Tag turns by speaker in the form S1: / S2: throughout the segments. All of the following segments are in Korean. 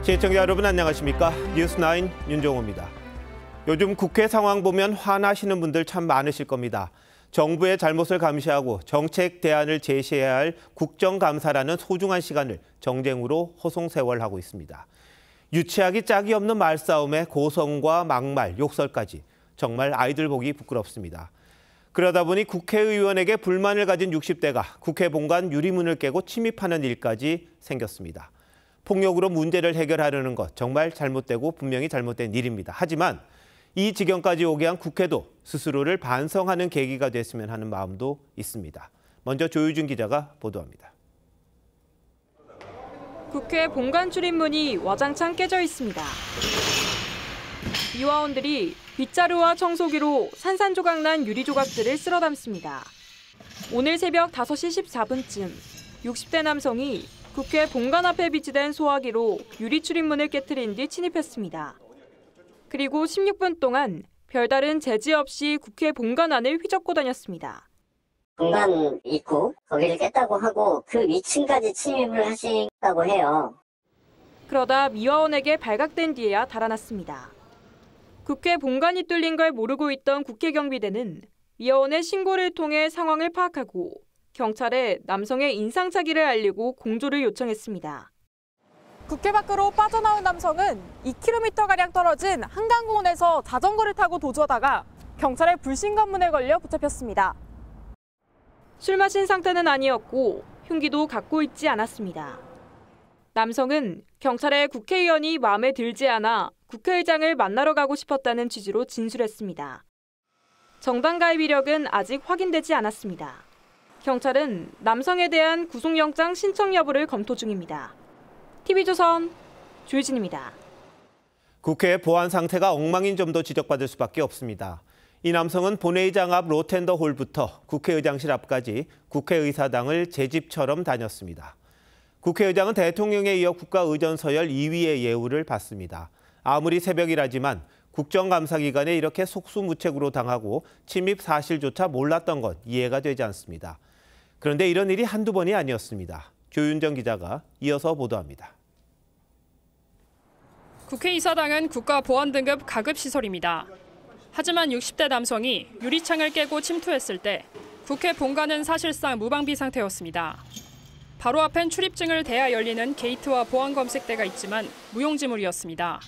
S1: 시청자 여러분 안녕하십니까? 뉴스9 윤종호입니다. 요즘 국회 상황 보면 화나시는 분들 참 많으실 겁니다. 정부의 잘못을 감시하고 정책 대안을 제시해야 할 국정감사라는 소중한 시간을 정쟁으로 허송세월하고 있습니다. 유치하기 짝이 없는 말싸움에 고성과 막말, 욕설까지 정말 아이들 보기 부끄럽습니다. 그러다 보니 국회의원에게 불만을 가진 60대가 국회 본관 유리문을 깨고 침입하는 일까지 생겼습니다. 폭력으로 문제를 해결하려는 것 정말 잘못되고 분명히 잘못된 일입니다. 하지만 이 지경까지 오게 한 국회도 스스로를 반성하는 계기가 됐으면 하는 마음도 있습니다. 먼저 조유준 기자가 보도합니다.
S2: 국회 본관 출입문이 와장창 깨져 있습니다. 유아원들이 빗자루와 청소기로 산산조각난 유리 조각들을 쓸어 담습니다. 오늘 새벽 5시 14분쯤 60대 남성이 국회 본관 앞에 비치된 소화기로 유리 출입문을 깨트린 뒤 침입했습니다. 그리고 16분 동안 별다른 제지 없이 국회 본관 안을 휘젓고 다녔습니다.
S3: 본관 입구 거기를 깼다고 하고 그 위층까지 침입을 하신다고 해요.
S2: 그러다 미화원에게 발각된 뒤에야 달아났습니다. 국회 본관이 뚫린 걸 모르고 있던 국회 경비대는 미화원의 신고를 통해 상황을 파악하고 경찰에 남성의 인상착의를 알리고 공조를 요청했습니다. 국회 밖으로 빠져나온 남성은 2km가량 떨어진 한강공원에서 자전거를 타고 도주하다가 경찰의 불신검문에 걸려 붙잡혔습니다. 술 마신 상태는 아니었고 흉기도 갖고 있지 않았습니다. 남성은 경찰에 국회의원이 마음에 들지 않아 국회의장을 만나러 가고 싶었다는 취지로 진술했습니다. 정당 가입 이력은 아직 확인되지 않았습니다. 경찰은 남성에 대한 구속영장 신청 여부를 검토 중입니다. TV조선 조유진입니다.
S1: 국회 보안 상태가 엉망인 점도 지적받을 수밖에 없습니다. 이 남성은 본회의장 앞 로텐더 홀부터 국회의장실 앞까지 국회의사당을 제 집처럼 다녔습니다. 국회의장은 대통령에 이어 국가의전서열 2위의 예우를 받습니다. 아무리 새벽이라지만 국정감사 기간에 이렇게 속수무책으로 당하고 침입 사실조차 몰랐던 것 이해가 되지 않습니다. 그런데 이런 일이 한두 번이 아니었습니다. 조윤정 기자가 이어서 보도합니다.
S4: 국회의사당은 국가보안등급 가급시설입니다. 하지만 60대 남성이 유리창을 깨고 침투했을 때 국회 본관은 사실상 무방비 상태였습니다. 바로 앞엔 출입증을 대야 열리는 게이트와 보안검색대가 있지만 무용지물이었습니다.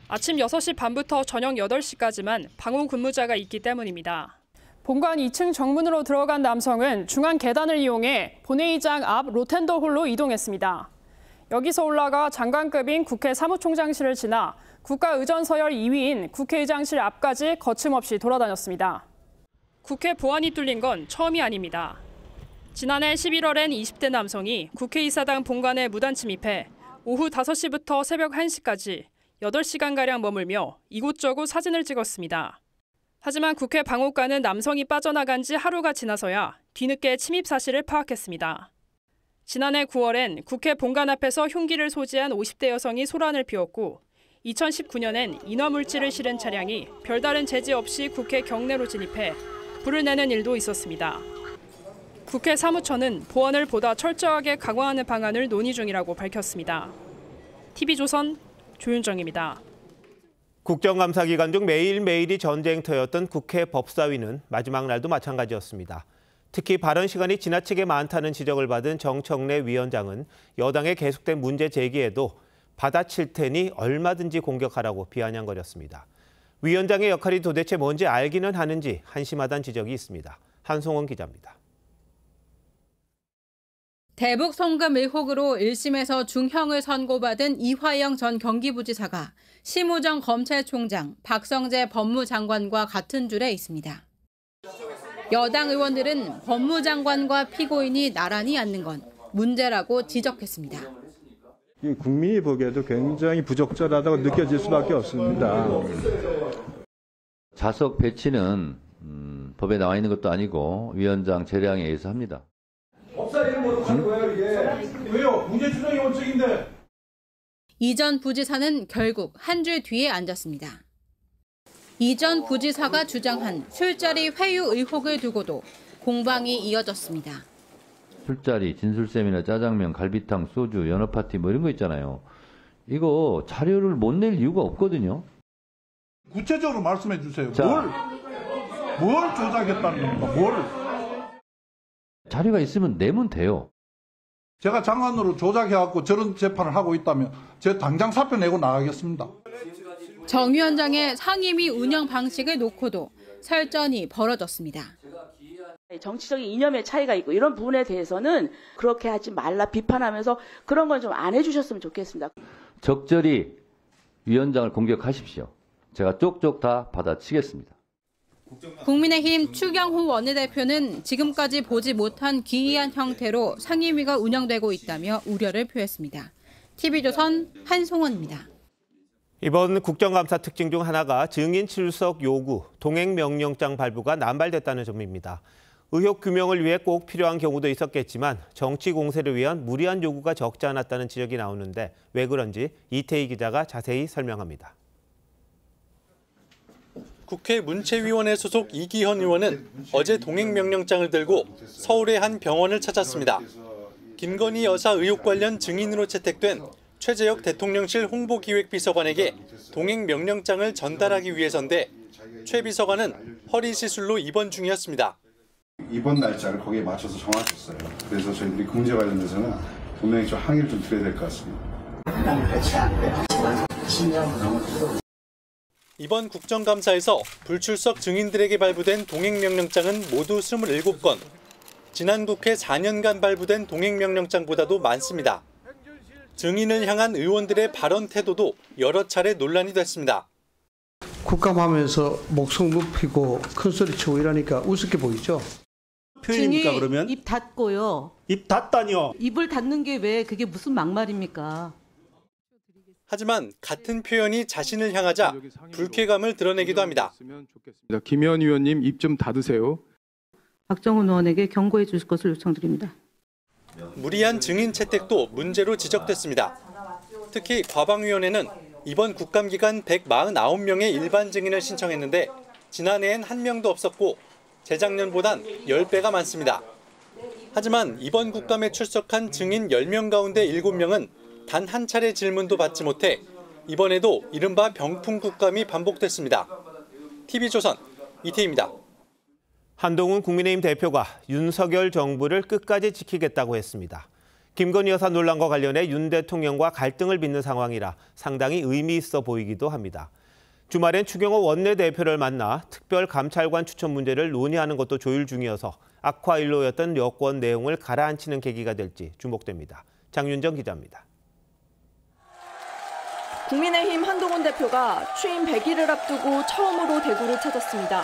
S4: 아침 6시 반부터 저녁 8시까지만 방호 근무자가 있기 때문입니다. 본관 2층 정문으로 들어간 남성은 중앙 계단을 이용해 본회의장 앞 로텐더 홀로 이동했습니다. 여기서 올라가 장관급인 국회 사무총장실을 지나 국가의전서열 2위인 국회의장실 앞까지 거침없이 돌아다녔습니다. 국회 보안이 뚫린 건 처음이 아닙니다. 지난해 11월엔 20대 남성이 국회의사당 본관에 무단 침입해 오후 5시부터 새벽 1시까지 8시간가량 머물며 이곳저곳 사진을 찍었습니다. 하지만 국회 방호과는 남성이 빠져나간 지 하루가 지나서야 뒤늦게 침입 사실을 파악했습니다. 지난해 9월엔 국회 본관 앞에서 흉기를 소지한 50대 여성이 소란을 피웠고 2019년엔 인화물질을 실은 차량이 별다른 제지 없이 국회 경내로 진입해 불을 내는 일도 있었습니다. 국회 사무처는 보안을 보다 철저하게 강화하는 방안을 논의 중이라고 밝혔습니다. TV조선 조윤정입니다.
S1: 국정감사 기간 중 매일매일이 전쟁터였던 국회 법사위는 마지막 날도 마찬가지였습니다. 특히 발언 시간이 지나치게 많다는 지적을 받은 정청래 위원장은 여당의 계속된 문제 제기에도 받아칠 테니 얼마든지 공격하라고 비아냥거렸습니다. 위원장의 역할이 도대체 뭔지 알기는 하는지 한심하다는 지적이 있습니다. 한송원 기자입니다.
S5: 대북 송금 의혹으로 1심에서 중형을 선고받은 이화영 전 경기부지사가 심우정 검찰총장, 박성재 법무장관과 같은 줄에 있습니다. 여당 의원들은 법무장관과 피고인이 나란히 앉는 건 문제라고 지적했습니다.
S6: 국민이 보기에도 굉장히 부적절하다고 느껴질 수밖에 없습니다.
S7: 좌석 배치는 법에 나와 있는 것도 아니고 위원장 재량에 의해서 합니다.
S8: 법사 이름 뭐 하는 거예요 이게? 왜요? 무죄 추정이 원칙인데.
S5: 이 전 부지사는 결국 한 줄 뒤에 앉았습니다. 이 전 부지사가 주장한 술자리 회유 의혹을 두고도 공방이 이어졌습니다.
S7: 술자리, 진술세미나, 짜장면, 갈비탕, 소주, 연어파티 뭐 이런 거 있잖아요. 이거 자료를 못 낼 이유가 없거든요.
S8: 구체적으로 말씀해 주세요.
S7: 자.
S8: 뭘 조작했다는 겁니까? 뭘?
S7: 자료가 있으면 내면 돼요.
S8: 제가 장관으로 조작해갖고 저런 재판을 하고 있다면 제가 당장 사표 내고 나가겠습니다.
S5: 정 위원장의 상임위 운영 방식을 놓고도 설전이 벌어졌습니다.
S9: 정치적인 이념의 차이가 있고 이런 부분에 대해서는 그렇게 하지 말라 비판하면서 그런 건 좀 안 해주셨으면 좋겠습니다.
S7: 적절히 위원장을 공격하십시오. 제가 쪽쪽 다 받아치겠습니다.
S5: 국민의힘 추경호 원내대표는 지금까지 보지 못한 기이한 형태로 상임위가 운영되고 있다며 우려를 표했습니다. TV조선 한송원입니다.
S1: 이번 국정감사 특징 중 하나가 증인 출석 요구, 동행명령장 발부가 남발됐다는 점입니다. 의혹 규명을 위해 꼭 필요한 경우도 있었겠지만 정치 공세를 위한 무리한 요구가 적지 않았다는 지적이 나오는데 왜 그런지 이태희 기자가 자세히 설명합니다.
S10: 국회 문체위원회 소속 이기현 의원은 어제 동행명령장을 들고 서울의 한 병원을 찾았습니다. 김건희 여사 의혹 관련 증인으로 채택된 최재혁 대통령실 홍보기획비서관에게 동행명령장을 전달하기 위해서인데 최 비서관은 허리 시술로 입원 중이었습니다.
S11: 입원 날짜를 거기에 맞춰서 정하셨어요. 그래서 저희들이 공제 관련돼서는 분명히 좀 항의를 좀 드려야 될 것 같습니다.
S10: 이번 국정감사에서 불출석 증인들에게 발부된 동행명령장은 모두 27건. 지난 국회 4년간 발부된 동행명령장보다도 많습니다. 증인을 향한 의원들의 발언 태도도 여러 차례 논란이 됐습니다.
S12: 국감하면서 목소리 높이고 큰소리 치고 이러니까 우습게 보이죠?
S13: 표현입니까 그러면?
S14: 입 닫고요.
S13: 입 닫다니요?
S14: 입을 닫는 게 왜 그게 무슨 막말입니까?
S10: 하지만 같은 표현이 자신을 향하자 불쾌감을 드러내기도 합니다.
S15: 김의원 의원님 입 좀 닫으세요.
S14: 박정훈 의원에게 경고해 주실 것을 요청드립니다.
S10: 무리한 증인 채택도 문제로 지적됐습니다. 특히 과방위원회는 이번 국감 기간 149명의 일반 증인을 신청했는데 지난해엔 1명도 없었고 재작년보단 10배가 많습니다. 하지만 이번 국감에 출석한 증인 10명 가운데 7명은 단 한 차례 질문도 받지 못해 이번에도 이른바 병풍 국감이 반복됐습니다. TV조선 이태희입니다.
S1: 한동훈 국민의힘 대표가 윤석열 정부를 끝까지 지키겠다고 했습니다. 김건희 여사 논란과 관련해 윤 대통령과 갈등을 빚는 상황이라 상당히 의미 있어 보이기도 합니다. 주말엔 추경호 원내대표를 만나 특별감찰관 추천 문제를 논의하는 것도 조율 중이어서 악화일로였던 여권 내용을 가라앉히는 계기가 될지 주목됩니다. 장윤정 기자입니다.
S2: 국민의힘 한동훈 대표가 취임 100일을 앞두고 처음으로 대구를 찾았습니다.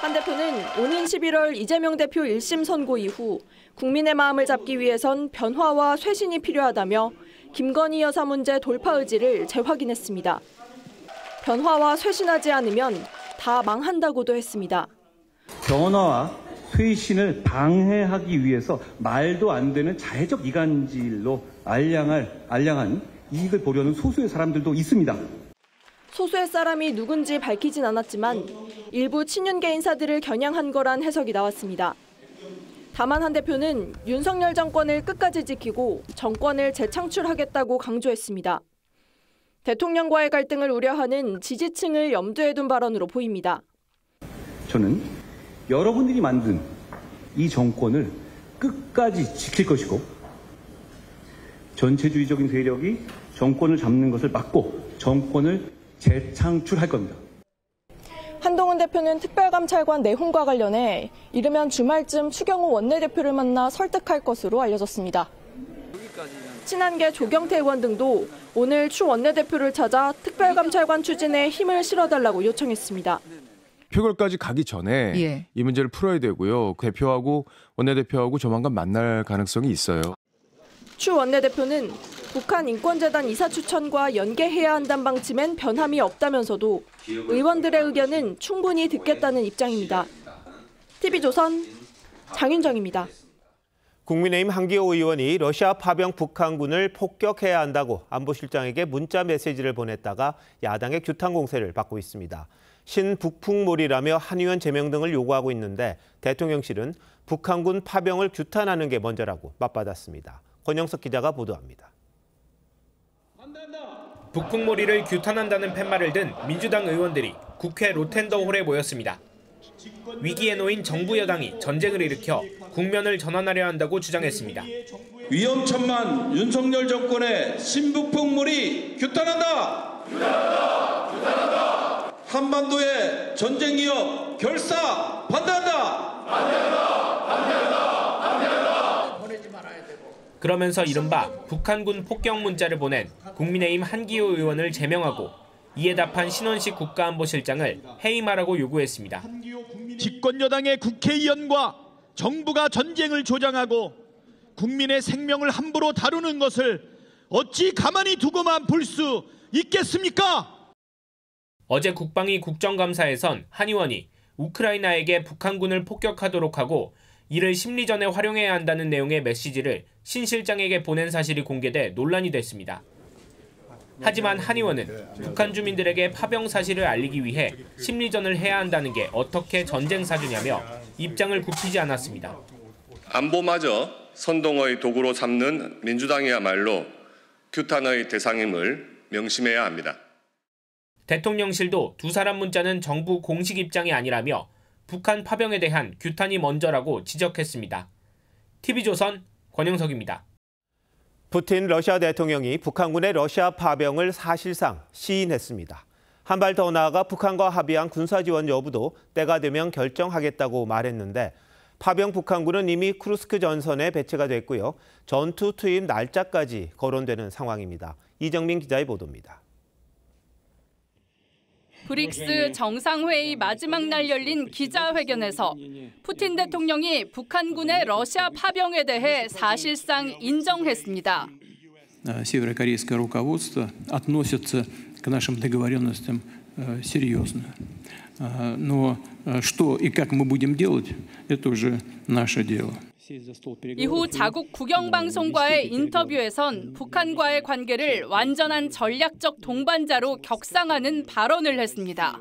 S2: 한 대표는 오는 11월 이재명 대표 1심 선고 이후 국민의 마음을 잡기 위해선 변화와 쇄신이 필요하다며 김건희 여사 문제 돌파 의지를 재확인했습니다. 변화와 쇄신하지 않으면 다 망한다고도 했습니다.
S16: 변화와 쇄신을 방해하기 위해서 말도 안 되는 자해적 이간질로 알량한 이익을 보려는 소수의 사람들도 있습니다.
S2: 소수의 사람이 누군지 밝히진 않았지만 일부 친윤계 인사들을 겨냥한 거란 해석이 나왔습니다. 다만 한 대표는 윤석열 정권을 끝까지 지키고 정권을 재창출하겠다고 강조했습니다. 대통령과의 갈등을 우려하는 지지층을 염두에 둔 발언으로 보입니다.
S16: 저는 여러분들이 만든 이 정권을 끝까지 지킬 것이고 전체주의적인 세력이 정권을 잡는 것을 막고 정권을 재창출할 겁니다.
S2: 한동훈 대표는 특별감찰관 내홍과 관련해 이르면 주말쯤 추경호 원내대표를 만나 설득할 것으로 알려졌습니다. 친한계 조경태 의원 등도 오늘 추 원내대표를 찾아 특별감찰관 추진에 힘을 실어달라고 요청했습니다.
S15: 표결까지 가기 전에 이 문제를 풀어야 되고요. 대표하고 원내대표하고 조만간 만날 가능성이 있어요.
S2: 추 원내대표는 북한 인권재단 이사 추천과 연계해야 한다는 방침엔 변함이 없다면서도 의원들의 의견은 충분히 듣겠다는 입장입니다. TV조선 장윤정입니다.
S1: 국민의힘 한기호 의원이 러시아 파병 북한군을 폭격해야 한다고 안보실장에게 문자 메시지를 보냈다가 야당의 규탄 공세를 받고 있습니다. 신북풍몰이라며 한 의원 제명 등을 요구하고 있는데 대통령실은 북한군 파병을 규탄하는 게 먼저라고 맞받았습니다. 권영석 기자가 보도합니다.
S17: 북극몰이를 규탄한다는 팻말을 든 민주당 의원들이 국회 로텐더홀에 모였습니다. 위기에 놓인 정부 여당이 전쟁을 일으켜 국면을 전환하려 한다고 주장했습니다.
S18: 위험천만 윤석열 정권의 신북극몰이 규탄한다! 규탄한다! 규탄한다! 한반도의 전쟁 위협 결사 반대한다! 반대한다! 반대한다! 반대한다!
S17: 그러면서 이른바 북한군 폭격 문자를 보낸 국민의힘 한기호 의원을 제명하고 이에 답한 신원식 국가안보실장을 해임하라고 요구했습니다.
S19: 집권 여당의 국회의원과 정부가 전쟁을 조장하고 국민의 생명을 함부로 다루는 것을 어찌 가만히 두고만 볼 수 있겠습니까?
S17: 어제 국방위 국정감사에선 한 의원이 우크라이나에게 북한군을 폭격하도록 하고 이를 심리전에 활용해야 한다는 내용의 메시지를 신 실장에게 보낸 사실이 공개돼 논란이 됐습니다. 하지만 한 의원은 북한 주민들에게 파병 사실을 알리기 위해 심리전을 해야 한다는 게 어떻게 전쟁 사주냐며 입장을 굽히지 않았습니다.
S20: 안보마저 선동의 도구로 삼는 민주당이야말로 규탄의 대상임을 명심해야 합니다.
S17: 대통령실도 두 사람 문자는 정부 공식 입장이 아니라며 북한 파병에 대한 규탄이 먼저라고 지적했습니다. TV조선 권영석입니다.
S1: 푸틴 러시아 대통령이 북한군의 러시아 파병을 사실상 시인했습니다. 한 발 더 나아가 북한과 합의한 군사 지원 여부도 때가 되면 결정하겠다고 말했는데 파병 북한군은 이미 쿠르스크 전선에 배치가 됐고요. 전투 투입 날짜까지 거론되는 상황입니다. 이정민 기자의 보도입니다.
S21: 브릭스 정상회의 마지막 날 열린 기자회견에서 푸틴 대통령이 북한군의 러시아 파병에 대해 사실상 인정했습니다.
S22: Северокорейское руководство относится к нашим договоренностям серьезно. Но что и как мы будем делать, это уже наше дело.
S21: 이후 자국 국영방송과의 인터뷰에선 북한과의 관계를 완전한 전략적 동반자로 격상하는 발언을 했습니다.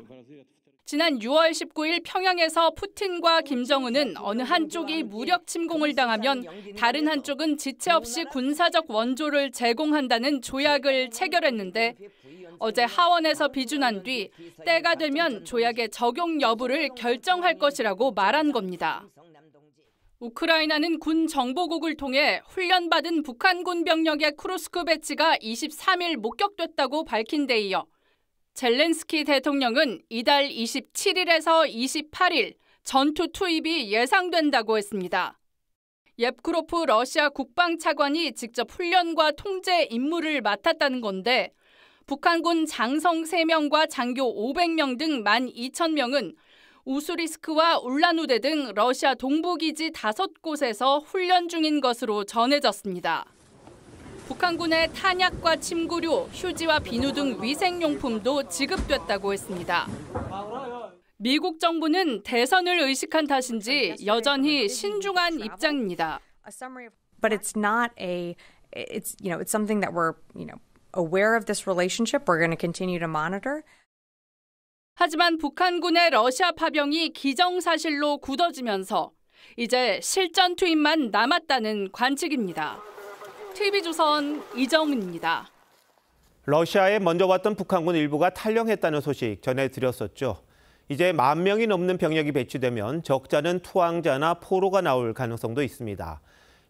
S21: 지난 6월 19일 평양에서 푸틴과 김정은은 어느 한쪽이 무력 침공을 당하면 다른 한쪽은 지체 없이 군사적 원조를 제공한다는 조약을 체결했는데 어제 하원에서 비준한 뒤 때가 되면 조약의 적용 여부를 결정할 것이라고 말한 겁니다. 우크라이나는 군 정보국을 통해 훈련받은 북한군 병력의 쿠르스크 배치가 23일 목격됐다고 밝힌 데 이어 젤렌스키 대통령은 이달 27일에서 28일 전투 투입이 예상된다고 했습니다. 옙쿠로프 러시아 국방차관이 직접 훈련과 통제 임무를 맡았다는 건데 북한군 장성 3명과 장교 500명 등 12,000명은 우수리스크와 울란우데 등 러시아 동부기지 5곳에서 훈련 중인 것으로 전해졌습니다. 북한군의 탄약과 침구류, 휴지와 비누 등 위생용품도 지급됐다고 했습니다. 미국 정부는 대선을 의식한 탓인지 여전히 신중한 입장입니다.
S23: But it's not it's something that we're, aware of this relationship. We're going to continue to monitor.
S21: 하지만 북한군의 러시아 파병이 기정사실로 굳어지면서 이제 실전 투입만 남았다는 관측입니다. TV조선 이정은입니다.
S1: 러시아에 먼저 왔던 북한군 일부가 탈영했다는 소식 전해드렸었죠. 이제 10,000명이 넘는 병력이 배치되면 적잖은 투항자나 포로가 나올 가능성도 있습니다.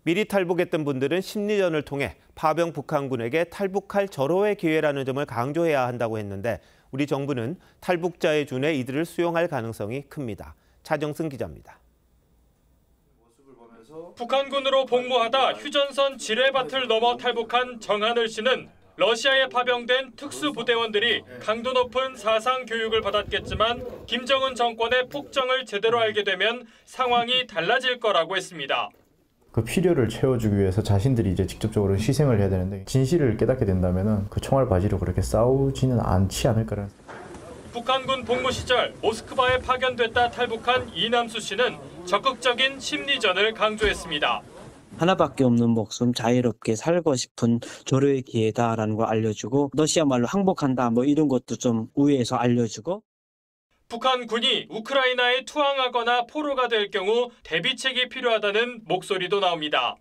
S1: 미리 탈북했던 분들은 심리전을 통해 파병 북한군에게 탈북할 절호의 기회라는 점을 강조해야 한다고 했는데 우리 정부는 탈북자에 준해 이들을 수용할 가능성이 큽니다. 차정승 기자입니다.
S24: 북한군으로 복무하다 휴전선 지뢰밭을 넘어 탈북한 정하늘 씨는 러시아에 파병된 특수부대원들이 강도 높은 사상 교육을 받았겠지만 김정은 정권의 폭정을 제대로 알게 되면 상황이 달라질 거라고 했습니다.
S25: 그 필요를 채워주기 위해서 자신들이 이제 직접적으로 희생을 해야 되는데 진실을 깨닫게 된다면은 그 총알 바지로 그렇게 싸우지는 않지 않을까라는.
S24: 북한군 복무 시절 모스크바에 파견됐다 탈북한 이남수 씨는 적극적인 심리전을 강조했습니다.
S26: 하나밖에 없는 목숨 자유롭게 살고 싶은 절호의 기회다라는 걸 알려주고 러시아말로 항복한다 뭐 이런 것도 좀 우회해서 알려주고.
S24: 북한군이 우크라이나에 투항하거나 포로가 될 경우 대비책이 필요하다는 목소리도 나옵니다.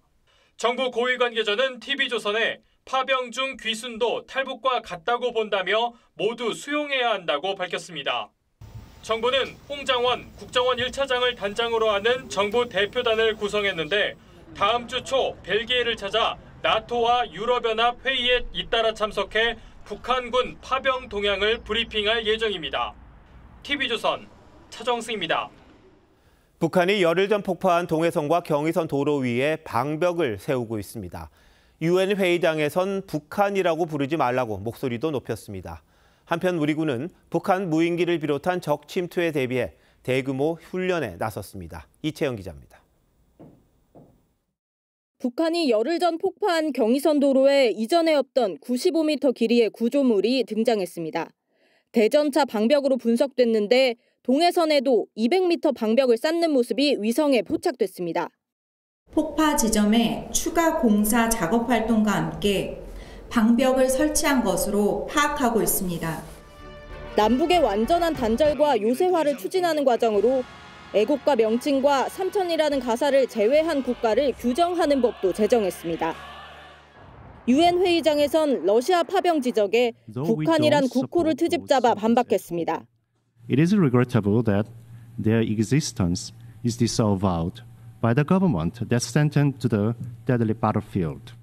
S24: 정부 고위 관계자는 TV조선에 파병 중 귀순도 탈북과 같다고 본다며 모두 수용해야 한다고 밝혔습니다. 정부는 홍장원 국정원 1차장을 단장으로 하는 정부 대표단을 구성했는데 다음 주 초 벨기에를 찾아 나토와 유럽연합 회의에 잇따라 참석해 북한군 파병 동향을 브리핑할 예정입니다. TV조선 차정승입니다.
S1: 북한이 열흘 전 폭파한 동해선과 경의선 도로 위에 방벽을 세우고 있습니다. UN 회의장에선 북한이라고 부르지 말라고 목소리도 높였습니다. 한편 우리 군은 북한 무인기를 비롯한 적 침투에 대비해 대규모 훈련에 나섰습니다. 이채영 기자입니다.
S3: 북한이 열흘 전 폭파한 경의선 도로에 이전에 없던 95m 길이의 구조물이 등장했습니다. 대전차 방벽으로 분석됐는데 동해선에도 200m 방벽을 쌓는 모습이 위성에 포착됐습니다.
S4: 폭파 지점에 추가 공사 작업 활동과 함께 방벽을 설치한 것으로 파악하고 있습니다.
S3: 남북의 완전한 단절과 요새화를 추진하는 과정으로 애국가 명칭과 삼천이라는 가사를 제외한 국가를 규정하는 법도 제정했습니다. UN 회의장에선 러시아 파병 지적에 북한이란 국호를 트집잡아 반박했습니다.
S6: It is regrettable that their existence is disavowed by the government that sent them to the deadly battlefield.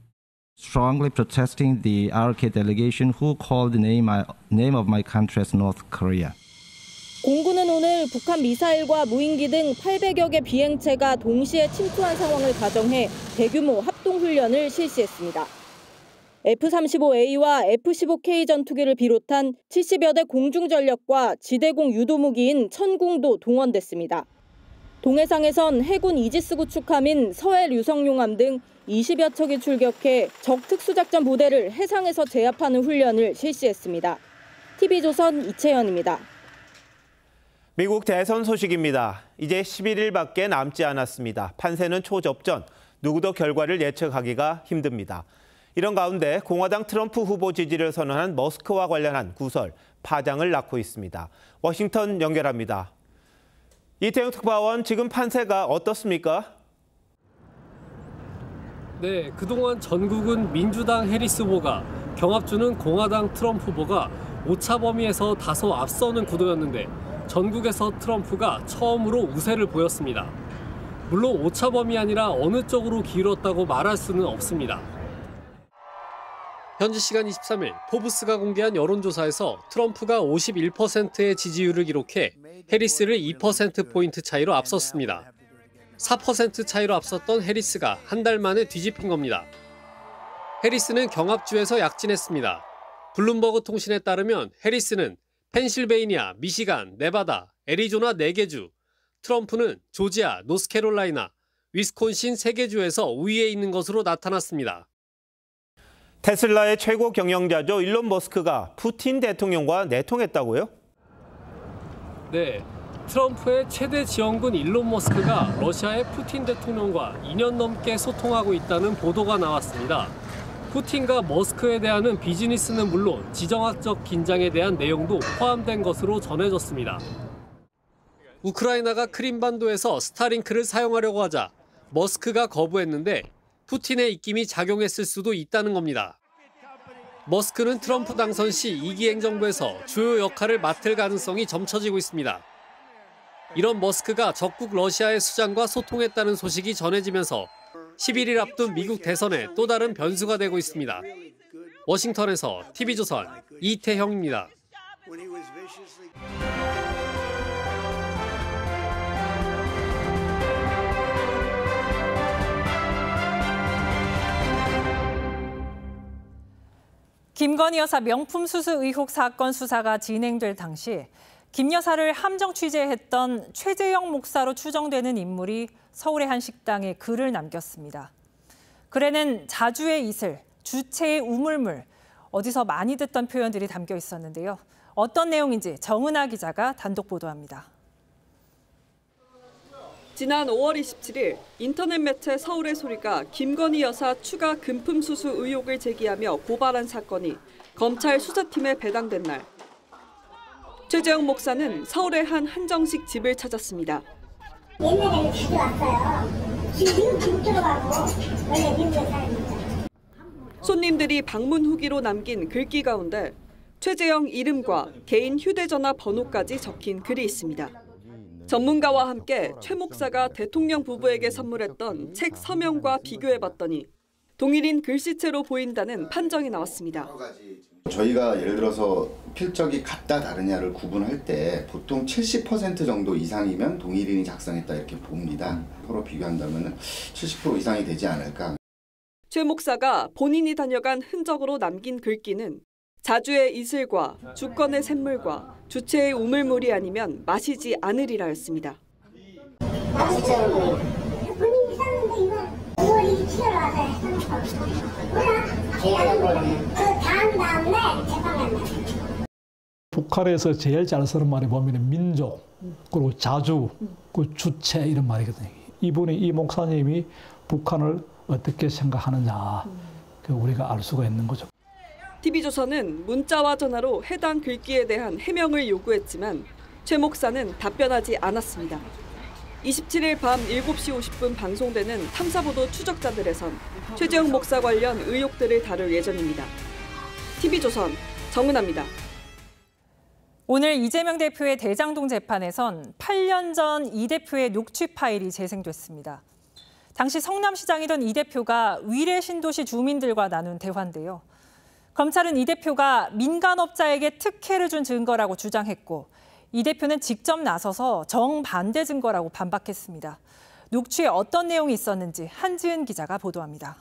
S7: Strongly protesting the RK delegation who called the name of my country as North Korea.
S3: 공군은 오늘 북한 미사일과 무인기 등 800여 개 비행체가 동시에 침투한 상황을 가정해 대규모 합동훈련을 실시했습니다. F-35A와 F-15K 전투기를 비롯한 70여 대 공중전력과 지대공 유도무기인 천궁도 동원됐습니다. 동해상에선 해군 이지스 구축함인 서해 류성용함 등 20여 척이 출격해 적 특수작전 부대를 해상에서 제압하는 훈련을 실시했습니다. TV조선 이채연입니다.
S1: 미국 대선 소식입니다. 이제 11일밖에 남지 않았습니다. 판세는 초접전, 누구도 결과를 예측하기가 힘듭니다. 이런 가운데 공화당 트럼프 후보 지지를 선언한 머스크와 관련한 구설, 파장을 낳고 있습니다. 워싱턴 연결합니다. 이태영 특파원, 지금 판세가 어떻습니까?
S8: 네, 그동안 전국은 민주당 해리스 후보가, 경합주는 공화당 트럼프 후보가 오차 범위에서 다소 앞서는 구도였는데 전국에서 트럼프가 처음으로 우세를 보였습니다. 물론 오차 범위 아니라 어느 쪽으로 기울었다고 말할 수는 없습니다. 현지 시간 23일 포브스가 공개한 여론조사에서 트럼프가 51%의 지지율을 기록해 해리스를 2%포인트 차이로 앞섰습니다. 4% 차이로 앞섰던 해리스가 한 달 만에 뒤집힌 겁니다. 해리스는 경합주에서 약진했습니다. 블룸버그 통신에 따르면 해리스는 펜실베이니아, 미시간, 네바다, 애리조나 4개 주, 트럼프는 조지아, 노스캐롤라이나, 위스콘신 3개 주에서 우위에 있는 것으로 나타났습니다.
S1: 테슬라의 최고 경영자죠. 일론 머스크가 푸틴 대통령과 내통했다고요?
S8: 네, 트럼프의 최대 지원군 일론 머스크가 러시아의 푸틴 대통령과 2년 넘게 소통하고 있다는 보도가 나왔습니다. 푸틴과 머스크에 대한 비즈니스는 물론 지정학적 긴장에 대한 내용도 포함된 것으로 전해졌습니다. 우크라이나가 크림반도에서 스타링크를 사용하려고 하자 머스크가 거부했는데 푸틴의 입김이 작용했을 수도 있다는 겁니다. 머스크는 트럼프 당선 시 2기 행정부에서 주요 역할을 맡을 가능성이 점쳐지고 있습니다. 이런 머스크가 적국 러시아의 수장과 소통했다는 소식이 전해지면서 11일 앞둔 미국 대선에 또 다른 변수가 되고 있습니다. 워싱턴에서 TV조선 이태형입니다.
S9: 김건희 여사 명품 수수 의혹 사건 수사가 진행될 당시 김 여사를 함정 취재했던 최재영 목사로 추정되는 인물이 서울의 한 식당에 글을 남겼습니다. 글에는 자주의 이슬, 주체의 우물물, 어디서 많이 듣던 표현들이 담겨 있었는데요. 어떤 내용인지 정은아 기자가 단독 보도합니다.
S27: 지난 5월 27일 인터넷 매체 서울의 소리가 김건희 여사 추가 금품 수수 의혹을 제기하며 고발한 사건이 검찰 수사팀에 배당된 날. 최재영 목사는 서울의 한 한정식 집을 찾았습니다.
S28: 옛날에는 자주 왔어요. 지금 미국 들어가고 원래 미국에 살았습니다.
S27: 손님들이 방문 후기로 남긴 글귀 가운데 최재형 이름과 개인 휴대전화 번호까지 적힌 글이 있습니다. 전문가와 함께 최 목사가 대통령 부부에게 선물했던 책 서명과 비교해봤더니 동일인 글씨체로 보인다는 판정이 나왔습니다.
S5: 저희가 예를 들어서 필적이 같다 다르냐를 구분할 때 보통 70% 정도 이상이면 동일인이 작성했다 이렇게 봅니다. 서로 비교한다면 70% 이상이 되지 않을까.
S27: 최 목사가 본인이 다녀간 흔적으로 남긴 글귀는 자주의 이슬과 주권의 샘물과 주체의 우물물이 아니면 마시지 않으리라였습니다.
S10: 북한에서 제일 잘 쓰는 말이 보면 민족, 그리고 자주, 그 주체 이런 말이거든요. 이 목사님이 북한을 어떻게 생각하느냐, 우리가 알 수가 있는 거죠.
S27: TV조선은 문자와 전화로 해당 글귀에 대한 해명을 요구했지만 최 목사는 답변하지 않았습니다. 27일 밤 7시 50분 방송되는 탐사보도 추적자들에선 최재형 목사 관련 의혹들을 다룰 예정입니다. TV조선 정은아입니다.
S9: 오늘 이재명 대표의 대장동 재판에선 8년 전 이 대표의 녹취 파일이 재생됐습니다. 당시 성남시장이던 이 대표가 위례 신도시 주민들과 나눈 대화인데요. 검찰은 이 대표가 민간업자에게 특혜를 준 증거라고 주장했고 이 대표는 직접 나서서 정반대 증거라고 반박했습니다. 녹취에 어떤 내용이 있었는지 한지은 기자가 보도합니다.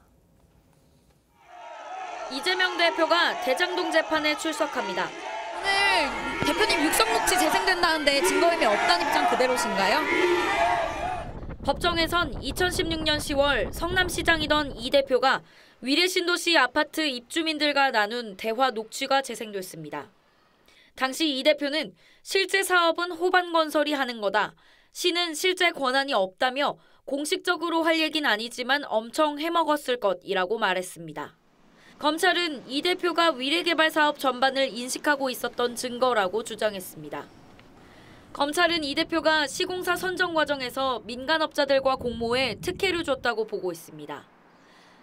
S11: 이재명 대표가 대장동 재판에 출석합니다. 오늘 대표님 육성 녹취 재생된다는데 증거임이 없다는 입장 그대로신가요? 법정에선 2016년 10월 성남시장이던 이 대표가 위례 신도시 아파트 입주민들과 나눈 대화 녹취가 재생됐습니다. 당시 이 대표는 실제 사업은 호반건설이 하는 거다. 시는 실제 권한이 없다며 공식적으로 할 얘기는 아니지만 엄청 해먹었을 것이라고 말했습니다. 검찰은 이 대표가 위례개발 사업 전반을 인식하고 있었던 증거라고 주장했습니다. 검찰은 이 대표가 시공사 선정 과정에서 민간업자들과 공모해 특혜를 줬다고 보고 있습니다.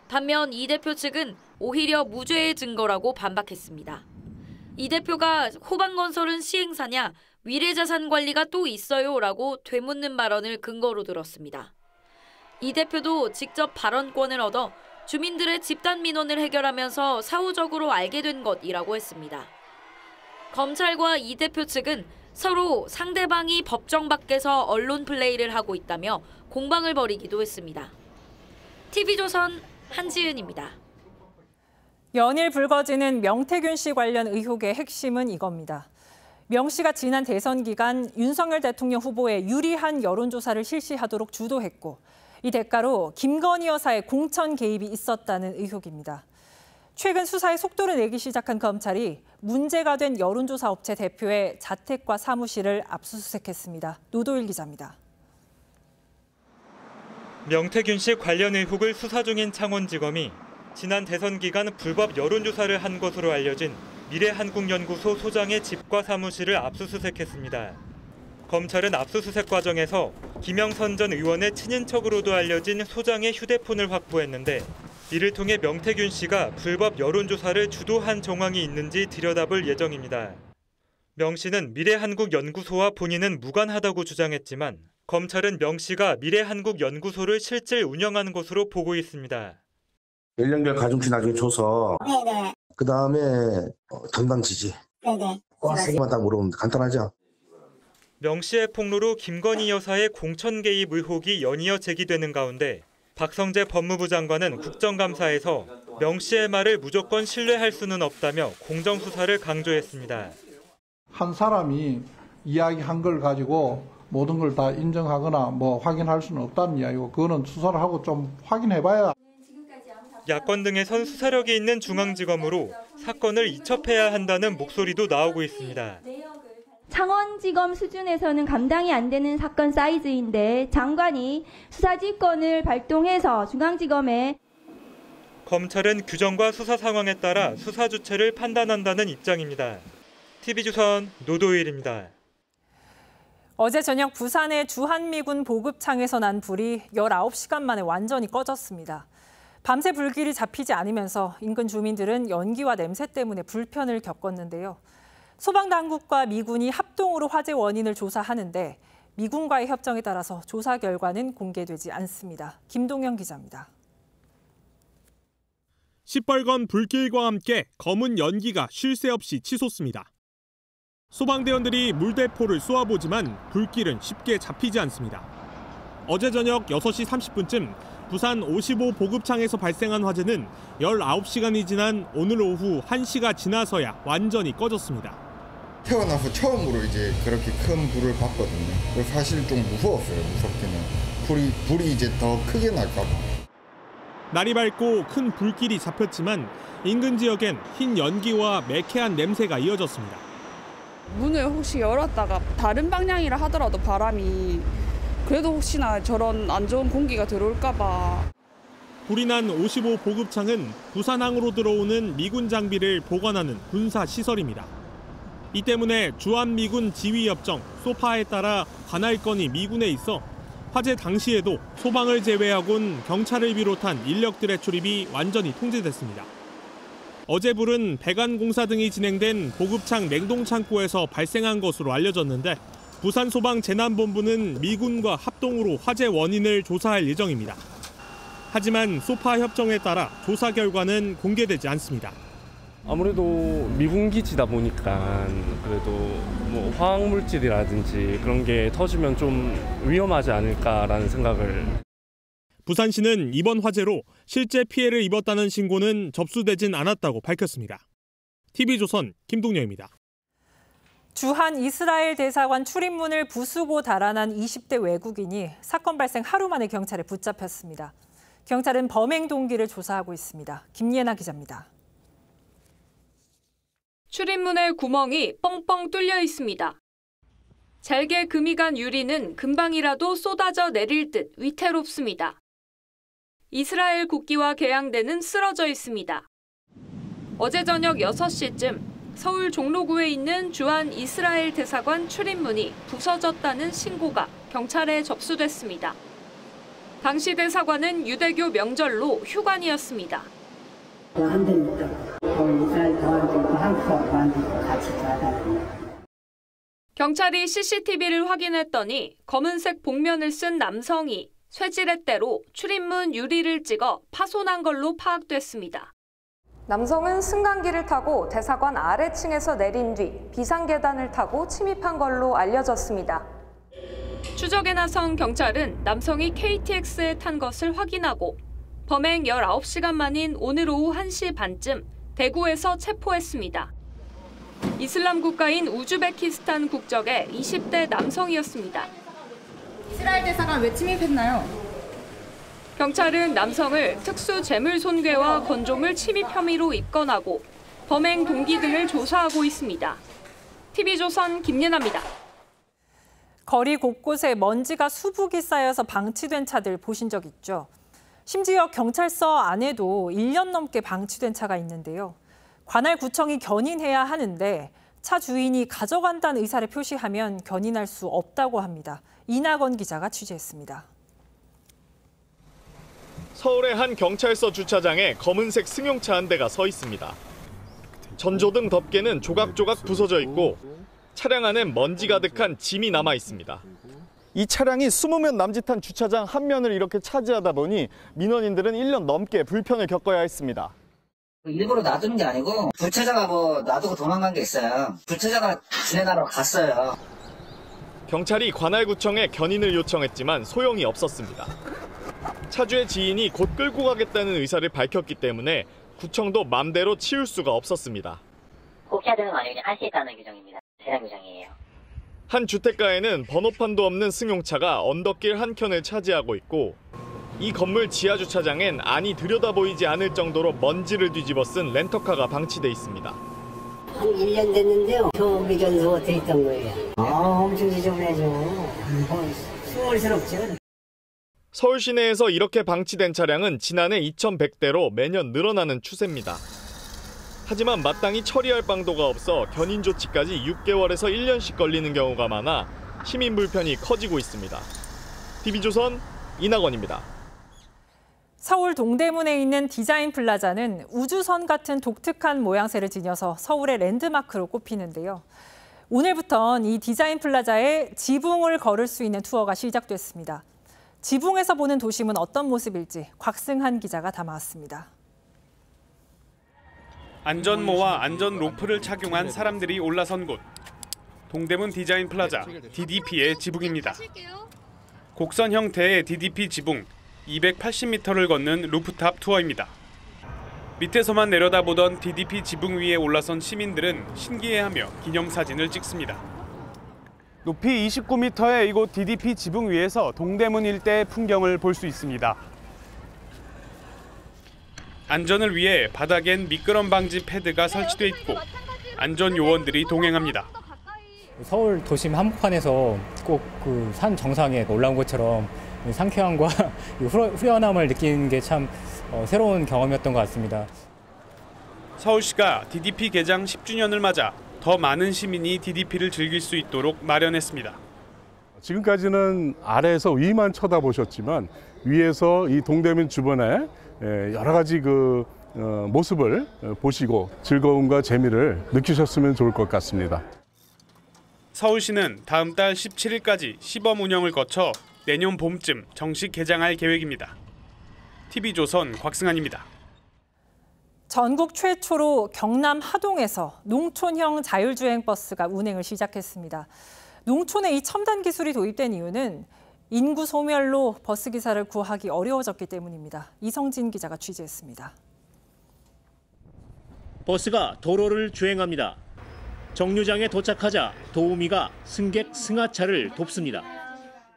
S11: 반면 이 대표 측은 오히려 무죄의 증거라고 반박했습니다. 이 대표가 호반건설은 시행사냐, 위례자산관리가 또 있어요 라고 되묻는 발언을 근거로 들었습니다. 이 대표도 직접 발언권을 얻어 주민들의 집단 민원을 해결하면서 사후적으로 알게 된 것이라고 했습니다. 검찰과 이 대표 측은 서로 상대방이 법정 밖에서 언론 플레이를 하고 있다며 공방을 벌이기도 했습니다. TV조선 한지은입니다.
S9: 연일 불거지는 명태균 씨 관련 의혹의 핵심은 이겁니다. 명 씨가 지난 대선 기간 윤석열 대통령 후보에 유리한 여론조사를 실시하도록 주도했고 이 대가로 김건희 여사의 공천 개입이 있었다는 의혹입니다. 최근 수사에 속도를 내기 시작한 검찰이 문제가 된 여론조사 업체 대표의 자택과 사무실을 압수수색했습니다. 노도일 기자입니다.
S12: 명태균 씨 관련 의혹을 수사 중인 창원지검이 지난 대선 기간 불법 여론조사를 한 것으로 알려진 미래한국연구소 소장의 집과 사무실을 압수수색했습니다. 검찰은 압수수색 과정에서 김영선 전 의원의 친인척으로도 알려진 소장의 휴대폰을 확보했는데 이를 통해 명태균 씨가 불법 여론조사를 주도한 정황이 있는지 들여다볼 예정입니다. 명 씨는 미래한국연구소와 본인은 무관하다고 주장했지만 검찰은 명 씨가 미래한국연구소를 실질 운영한 것으로 보고 있습니다.
S13: 연령별 가중치 나중에 줘서
S14: 네네.
S13: 그다음에 정당 지지.
S14: 네네.
S13: 그만 딱 물어보면 간단하죠.
S12: 명 씨의 폭로로 김건희 여사의 공천 개입 의혹이 연이어 제기되는 가운데 박성재 법무부 장관은 국정감사에서 명 씨의 말을 무조건 신뢰할 수는 없다며 공정수사를 강조했습니다.
S16: 한 사람이 이야기한 걸 가지고 모든 걸 다 인정하거나 확인할 수는 없다는 이야기고 그거는 수사를 하고 좀 확인해봐야.
S12: 야권 등에선 수사력이 있는 중앙지검으로 사건을 이첩해야 한다는 목소리도 나오고 있습니다.
S28: 창원지검 수준에서는 감당이 안 되는 사건 사이즈인데 장관이 수사지휘권을 발동해서 중앙지검에
S12: 검찰은 규정과 수사 상황에 따라 수사 주체를 판단한다는 입장입니다. TV조선 노도일입니다.
S9: 어제 저녁 부산의 주한미군 보급창에서 난 불이 19시간 만에 완전히 꺼졌습니다. 밤새 불길이 잡히지 않으면서 인근 주민들은 연기와 냄새 때문에 불편을 겪었는데요. 소방당국과 미군이 합동으로 화재 원인을 조사하는데 미군과의 협정에 따라서 조사 결과는 공개되지 않습니다. 김동영 기자입니다.
S2: 시뻘건 불길과 함께 검은 연기가 쉴 새 없이 치솟습니다. 소방대원들이 물대포를 쏘아보지만 불길은 쉽게 잡히지 않습니다. 어제 저녁 6시 30분쯤 부산 55 보급창에서 발생한 화재는 19시간이 지난 오늘 오후 1시가 지나서야 완전히 꺼졌습니다.
S14: 태어나서 처음으로 이제 그렇게 큰 불을 봤거든요. 사실 좀 무서웠어요, 무섭기는. 불이 이제 더 크게 날까 봐.
S2: 날이 밝고 큰 불길이 잡혔지만 인근 지역엔 흰 연기와 매캐한 냄새가 이어졌습니다.
S15: 문을 혹시 열었다가 다른 방향이라 하더라도 바람이 그래도 혹시나 저런 안 좋은 공기가 들어올까 봐.
S2: 불이 난 55 보급창은 부산항으로 들어오는 미군 장비를 보관하는 군사 시설입니다. 이 때문에 주한미군 지휘협정 소파에 따라 관할권이 미군에 있어 화재 당시에도 소방을 제외하곤 경찰을 비롯한 인력들의 출입이 완전히 통제됐습니다. 어제 불은 배관공사 등이 진행된 보급창 냉동창고에서 발생한 것으로 알려졌는데 부산소방재난본부는 미군과 합동으로 화재 원인을 조사할 예정입니다. 하지만 소파 협정에 따라 조사 결과는 공개되지 않습니다.
S17: 아무래도 미군 기지다 보니까 그래도 뭐 화학물질이라든지 그런 게 터지면 좀 위험하지 않을까라는 생각을.
S2: 부산시는 이번 화재로 실제 피해를 입었다는 신고는 접수되진 않았다고 밝혔습니다. TV조선 김동영입니다.
S9: 주한 이스라엘 대사관 출입문을 부수고 달아난 20대 외국인이 사건 발생 하루 만에 경찰에 붙잡혔습니다. 경찰은 범행 동기를 조사하고 있습니다. 김예나 기자입니다.
S11: 출입문에 구멍이 뻥뻥 뚫려 있습니다. 잘게 금이 간 유리는 금방이라도 쏟아져 내릴 듯 위태롭습니다. 이스라엘 국기와 개양대는 쓰러져 있습니다. 어제 저녁 6시쯤 서울 종로구에 있는 주한 이스라엘 대사관 출입문이 부서졌다는 신고가 경찰에 접수됐습니다. 당시 대사관은 유대교 명절로 휴관이었습니다. 경찰이 CCTV를 확인했더니 검은색 복면을 쓴 남성이 쇠지렛 대로 출입문 유리를 찍어 파손한 걸로 파악됐습니다.
S18: 남성은 승강기를 타고 대사관 아래층에서 내린 뒤 비상계단을 타고 침입한 걸로 알려졌습니다.
S11: 추적에 나선 경찰은 남성이 KTX에 탄 것을 확인하고 범행 19시간 만인 오늘 오후 1시 반쯤 대구에서 체포했습니다. 이슬람 국가인 우즈베키스탄 국적의 20대 남성이었습니다.
S18: 이스라엘 대사관 왜 침입했나요?
S11: 경찰은 남성을 특수재물손괴와 건조물 침입 혐의로 입건하고 범행 동기 등을 조사하고 있습니다. TV조선 김예나입니다.
S9: 거리 곳곳에 먼지가 수북이 쌓여서 방치된 차들 보신 적 있죠? 심지어 경찰서 안에도 1년 넘게 방치된 차가 있는데요. 관할구청이 견인해야 하는데 차 주인이 가져간다는 의사를 표시하면 견인할 수 없다고 합니다. 이낙원 기자가 취재했습니다.
S2: 서울의 한 경찰서 주차장에 검은색 승용차 한 대가 서 있습니다. 전조등 덮개는 조각조각 부서져 있고 차량 안엔 먼지 가득한 짐이 남아 있습니다. 이 차량이 20면 남짓한 주차장 한 면을 이렇게 차지하다 보니 민원인들은 1년 넘게 불편을 겪어야 했습니다.
S19: 일부러 놔둔 게 아니고 불체자가 놔두고 도망간 게 있어요. 불체자가 지내나러 갔어요.
S2: 경찰이 관할구청에 견인을 요청했지만 소용이 없었습니다. 차주의 지인이 곧 끌고 가겠다는 의사를 밝혔기 때문에 구청도 맘대로 치울 수가 없었습니다.
S20: 꼭 해야 되는 거 아니고 그냥 할 수 있다는 규정입니다. 세상 규정이에요.
S2: 한 주택가에는 번호판도 없는 승용차가 언덕길 한켠을 차지하고 있고 이 건물 지하 주차장엔 안이 들여다 보이지 않을 정도로 먼지를 뒤집어 쓴 렌터카가 방치돼 있습니다.
S20: 한 1년 됐는데요. 소비견서 돼 있던 거예요. 엄청 지저분해져. 스물스럽죠.
S2: 서울 시내에서 이렇게 방치된 차량은 지난해 2,100대로 매년 늘어나는 추세입니다. 하지만 마땅히 처리할 방도가 없어 견인 조치까지 6개월에서 1년씩 걸리는 경우가 많아 시민 불편이 커지고 있습니다. TV조선 이낙원입니다.
S9: 서울 동대문에 있는 디자인 플라자는 우주선 같은 독특한 모양새를 지녀서 서울의 랜드마크로 꼽히는데요. 오늘부터 이 디자인 플라자에 지붕을 걸을 수 있는 투어가 시작됐습니다. 지붕에서 보는 도심은 어떤 모습일지 곽승한 기자가 담아왔습니다.
S4: 안전모와 안전 로프를 착용한 사람들이 올라선 곳. 동대문 디자인 플라자 DDP의 지붕입니다. 곡선 형태의 DDP 지붕 280m를 걷는 루프탑 투어입니다. 밑에서만 내려다보던 DDP 지붕 위에 올라선 시민들은 신기해하며 기념사진을 찍습니다. 높이 29m의 이곳 DDP 지붕 위에서 동대문 일대의 풍경을 볼 수 있습니다. 안전을 위해 바닥엔 미끄럼 방지 패드가 설치돼 있고 안전 요원들이 동행합니다.
S6: 서울 도심 한복판에서 꼭 그 산 정상에 올라온 것처럼 상쾌함과 후련함을 느끼는 게 참 새로운 경험이었던 것 같습니다.
S4: 서울시가 DDP 개장 10주년을 맞아 더 많은 시민이 DDP를 즐길 수 있도록 마련했습니다.
S21: 지금까지는 아래에서 위만 쳐다보셨지만 위에서 이 동대문 주변에 여러 가지 모습을 보시고 즐거움과 재미를 느끼셨으면 좋을 것 같습니다.
S4: 서울시는 다음 달 17일까지 시범 운영을 거쳐 내년 봄쯤 정식 개장할 계획입니다. TV조선 곽승한입니다.
S9: 전국 최초로 경남 하동에서 농촌형 자율주행 버스가 운행을 시작했습니다. 농촌에 이 첨단 기술이 도입된 이유는 인구 소멸로 버스 기사를 구하기 어려워졌기 때문입니다. 이성진 기자가 취재했습니다.
S22: 버스가 도로를 주행합니다. 정류장에 도착하자 도우미가 승객 승하차를 돕습니다.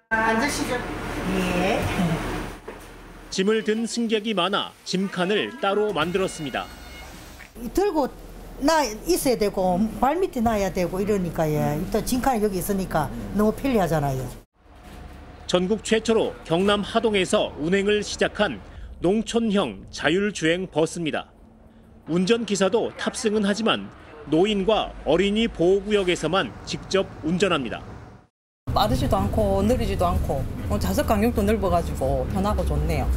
S23: 앉으시죠. 예.
S22: 짐을 든 승객이 많아 짐칸을 따로 만들었습니다.
S23: 들고 있어야 되고 발밑에 놔야 되고 이러니까 또 짐칸이 여기 있으니까 너무 편리하잖아요.
S22: 전국 최초로 경남 하동에서 운행을 시작한 농촌형 자율주행 버스입니다. 운전기사도 탑승은 하지만 노인과 어린이 보호구역에서만 직접 운전합니다.
S24: 빠르지도 않고 느리지도 않고 좌석 간격도 넓어가지고 편하고 좋네요.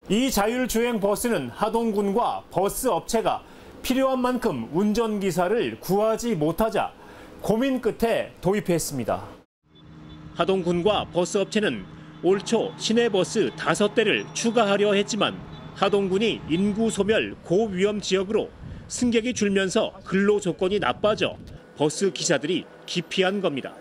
S22: 이 자율주행 버스는 하동군과 버스 업체가 필요한 만큼 운전기사를 구하지 못하자 고민 끝에 도입했습니다. 하동군과 버스 업체는 올 초 시내버스 5대를 추가하려 했지만 하동군이 인구 소멸 고위험 지역으로 승객이 줄면서 근로 조건이 나빠져 버스 기사들이 기피한 겁니다.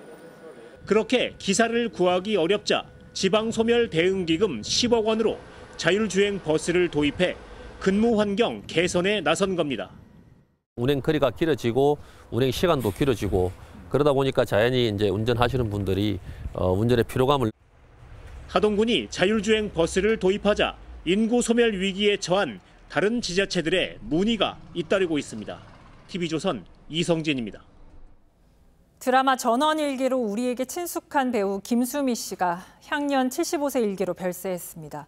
S22: 그렇게 기사를 구하기 어렵자 지방소멸 대응기금 10억 원으로 자율주행 버스를 도입해 근무 환경 개선에 나선 겁니다.
S25: 운행 거리가 길어지고 운행 시간도 길어지고 그러다 보니까 자연히 이제 운전하시는 분들이 운전의 피로감을.
S22: 하동군이 자율주행 버스를 도입하자 인구 소멸 위기에 처한 다른 지자체들의 문의가 잇따르고 있습니다. TV조선 이성진입니다.
S9: 드라마 전원일기로 우리에게 친숙한 배우 김수미 씨가 향년 75세 일기로 별세했습니다.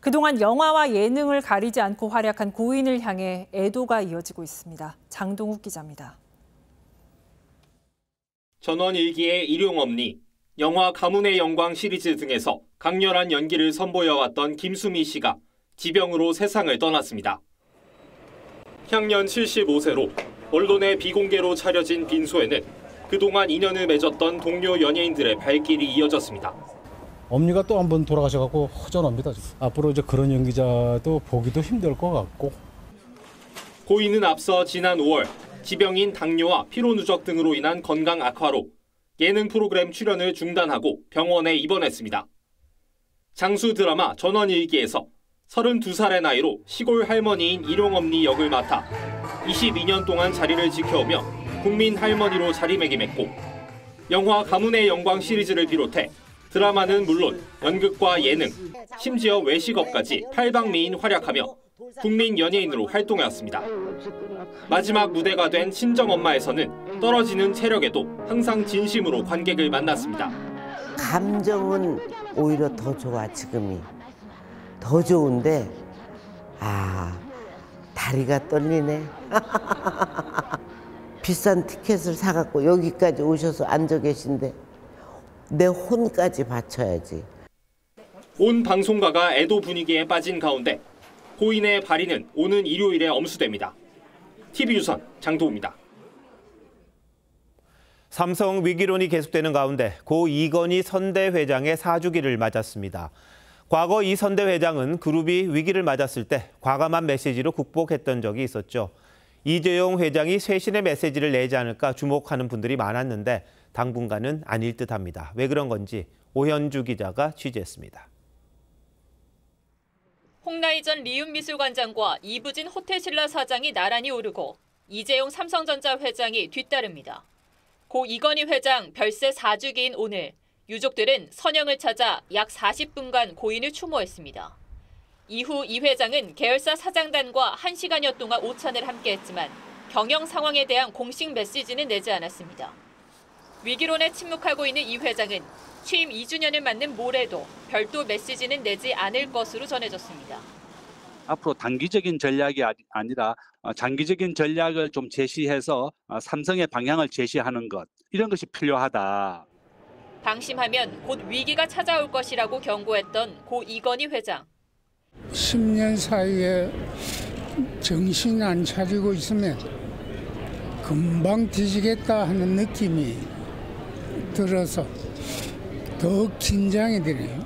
S9: 그동안 영화와 예능을 가리지 않고 활약한 고인을 향해 애도가 이어지고 있습니다. 장동욱 기자입니다.
S26: 전원일기의 일용엄니, 영화 가문의 영광 시리즈 등에서 강렬한 연기를 선보여왔던 김수미 씨가 지병으로 세상을 떠났습니다. 향년 75세로 언론의 비공개로 차려진 빈소에는 그동안 인연을 맺었던 동료 연예인들의 발길이 이어졌습니다.
S29: 엄니가 또 한 번 돌아가셔서 허전합니다. 앞으로 이제 그런 연기자도 보기도 힘들 것 같고.
S26: 고인은 앞서 지난 5월 지병인 당뇨와 피로누적 등으로 인한 건강 악화로 예능 프로그램 출연을 중단하고 병원에 입원했습니다. 장수 드라마 전원일기에서 32살의 나이로 시골 할머니인 일용엄니 역을 맡아 22년 동안 자리를 지켜오며 국민 할머니로 자리매김했고 영화 가문의 영광 시리즈를 비롯해 드라마는 물론 연극과 예능, 심지어 외식업까지 팔방미인 활약하며 국민 연예인으로 활동해왔습니다. 마지막 무대가 된 친정엄마에서는 떨어지는 체력에도 항상 진심으로 관객을 만났습니다.
S30: 감정은 오히려 더 좋아, 지금이. 더 좋은데 다리가 떨리네. 비싼 티켓을 사갖고 여기까지 오셔서 앉아 계신데 내 혼까지 바쳐야지.
S26: 온 방송가가 애도 분위기에 빠진 가운데 고인의 발의는 오는 일요일에 엄수됩니다. TV조선 장도우입니다.
S1: 삼성 위기론이 계속되는 가운데 고 이건희 선대 회장의 4주기를 맞았습니다. 과거 이 선대 회장은 그룹이 위기를 맞았을 때 과감한 메시지로 극복했던 적이 있었죠. 이재용 회장이 쇄신의 메시지를 내지 않을까 주목하는 분들이 많았는데 당분간은 아닐 듯합니다. 왜 그런 건지 오현주 기자가 취재했습니다.
S3: 홍나희 전 리움미술관장과 이부진 호텔신라 사장이 나란히 오르고 이재용 삼성전자 회장이 뒤따릅니다. 고 이건희 회장 별세 4주기인 오늘 유족들은 선영을 찾아 약 40분간 고인을 추모했습니다. 이후 이 회장은 계열사 사장단과 1시간여 동안 오찬을 함께했지만 경영 상황에 대한 공식 메시지는 내지 않았습니다. 위기론에 침묵하고 있는 이 회장은 취임 2주년을 맞는 모레도 별도 메시지는 내지 않을 것으로 전해졌습니다.
S5: 앞으로 단기적인 전략이 아니라 장기적인 전략을 좀 제시해서 삼성의 방향을 제시하는 것, 이런 것이 필요하다.
S3: 방심하면 곧 위기가 찾아올 것이라고 경고했던 고 이건희 회장.
S7: 10년 사이에 정신 안 차리고 있으면 금방 뒤지겠다 하는 느낌이 들어서 더 긴장이 되네요.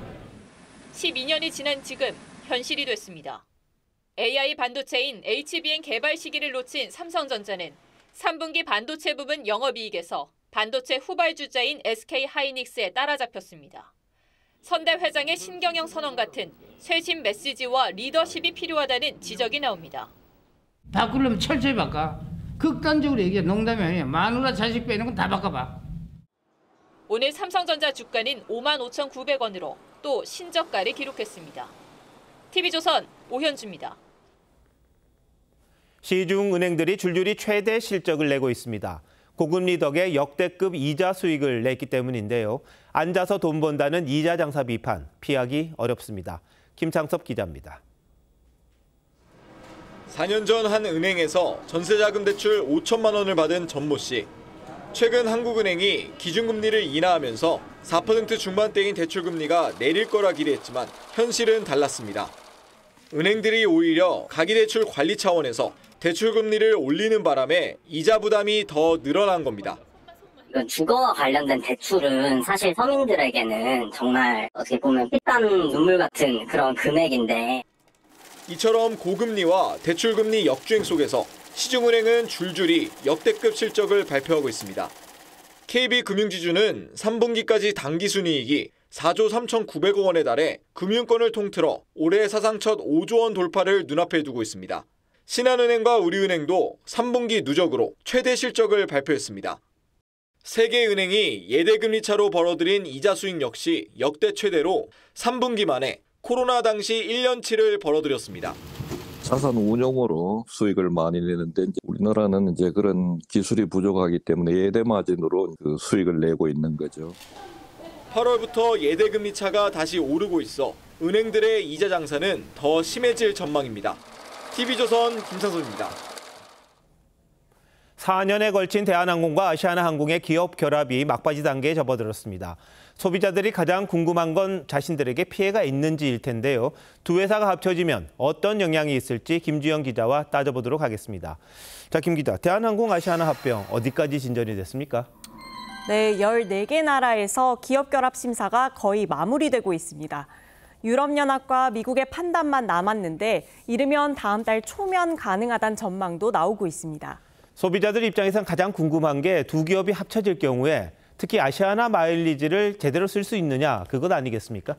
S3: 12년이 지난 지금 현실이 됐습니다. AI 반도체인 HBM 개발 시기를 놓친 삼성전자는 3분기 반도체 부분 영업이익에서 반도체 후발주자인 SK하이닉스에 따라잡혔습니다. 선대 회장의 신경영 선언 같은 쇄신 메시지와 리더십이 필요하다는 지적이 나옵니다.
S8: 바꾸려면 철저히 바꿔. 극단적으로 얘기해. 농담이 아니야. 마누라 자식 빼는 건 다 바꿔봐.
S3: 오늘 삼성전자 주가는 55,900원으로 또 신저가를 기록했습니다. TV조선 오현주입니다.
S1: 시중 은행들이 줄줄이 최대 실적을 내고 있습니다. 고금리 덕에 역대급 이자 수익을 냈기 때문인데요. 앉아서 돈 번다는 이자 장사 비판, 피하기 어렵습니다. 김창섭 기자입니다.
S10: 4년 전 한 은행에서 전세자금 대출 5천만 원을 받은 전모 씨. 최근 한국은행이 기준금리를 인하하면서 4% 중반대인 대출금리가 내릴 거라 기대했지만 현실은 달랐습니다. 은행들이 오히려 가기대출 관리 차원에서 대출금리를 올리는 바람에 이자 부담이 더 늘어난 겁니다.
S20: 주거와 관련된 대출은 사실 서민들에게는 정말 어떻게 보면 피땀 눈물 같은 그런 금액인데,
S10: 이처럼 고금리와 대출금리 역주행 속에서 시중은행은 줄줄이 역대급 실적을 발표하고 있습니다. KB금융지주는 3분기까지 당기순이익이 4조 3,900억 원에 달해 금융권을 통틀어 올해 사상 첫 5조 원 돌파를 눈앞에 두고 있습니다. 신한은행과 우리은행도 3분기 누적으로 최대 실적을 발표했습니다. 세 개 은행이 예대금리 차로 벌어들인 이자 수익 역시 역대 최대로 3분기 만에 코로나 당시 1년치를 벌어들였습니다.
S13: 자산 운용으로 수익을 많이 내는데 우리나라는 이제 그런 기술이 부족하기 때문에 예대 마진으로 그 수익을 내고 있는 거죠.
S10: 8월부터 예대금리 차가 다시 오르고 있어 은행들의 이자 장사는 더 심해질 전망입니다. TV조선 김상선입니다.
S1: 4년에 걸친 대한항공과 아시아나항공의 기업 결합이 막바지 단계에 접어들었습니다. 소비자들이 가장 궁금한 건 자신들에게 피해가 있는지일 텐데요. 두 회사가 합쳐지면 어떤 영향이 있을지 김주영 기자와 따져보도록 하겠습니다. 자, 김 기자, 대한항공 아시아나 합병 어디까지 진전이 됐습니까?
S16: 네, 14개 나라에서 기업 결합 심사가 거의 마무리되고 있습니다. 유럽연합과 미국의 판단만 남았는데 이르면 다음 달 초면 가능하다는 전망도 나오고 있습니다.
S1: 소비자들 입장에선 가장 궁금한 게 두 기업이 합쳐질 경우에 특히 아시아나 마일리지를 제대로 쓸 수 있느냐, 그것 아니겠습니까?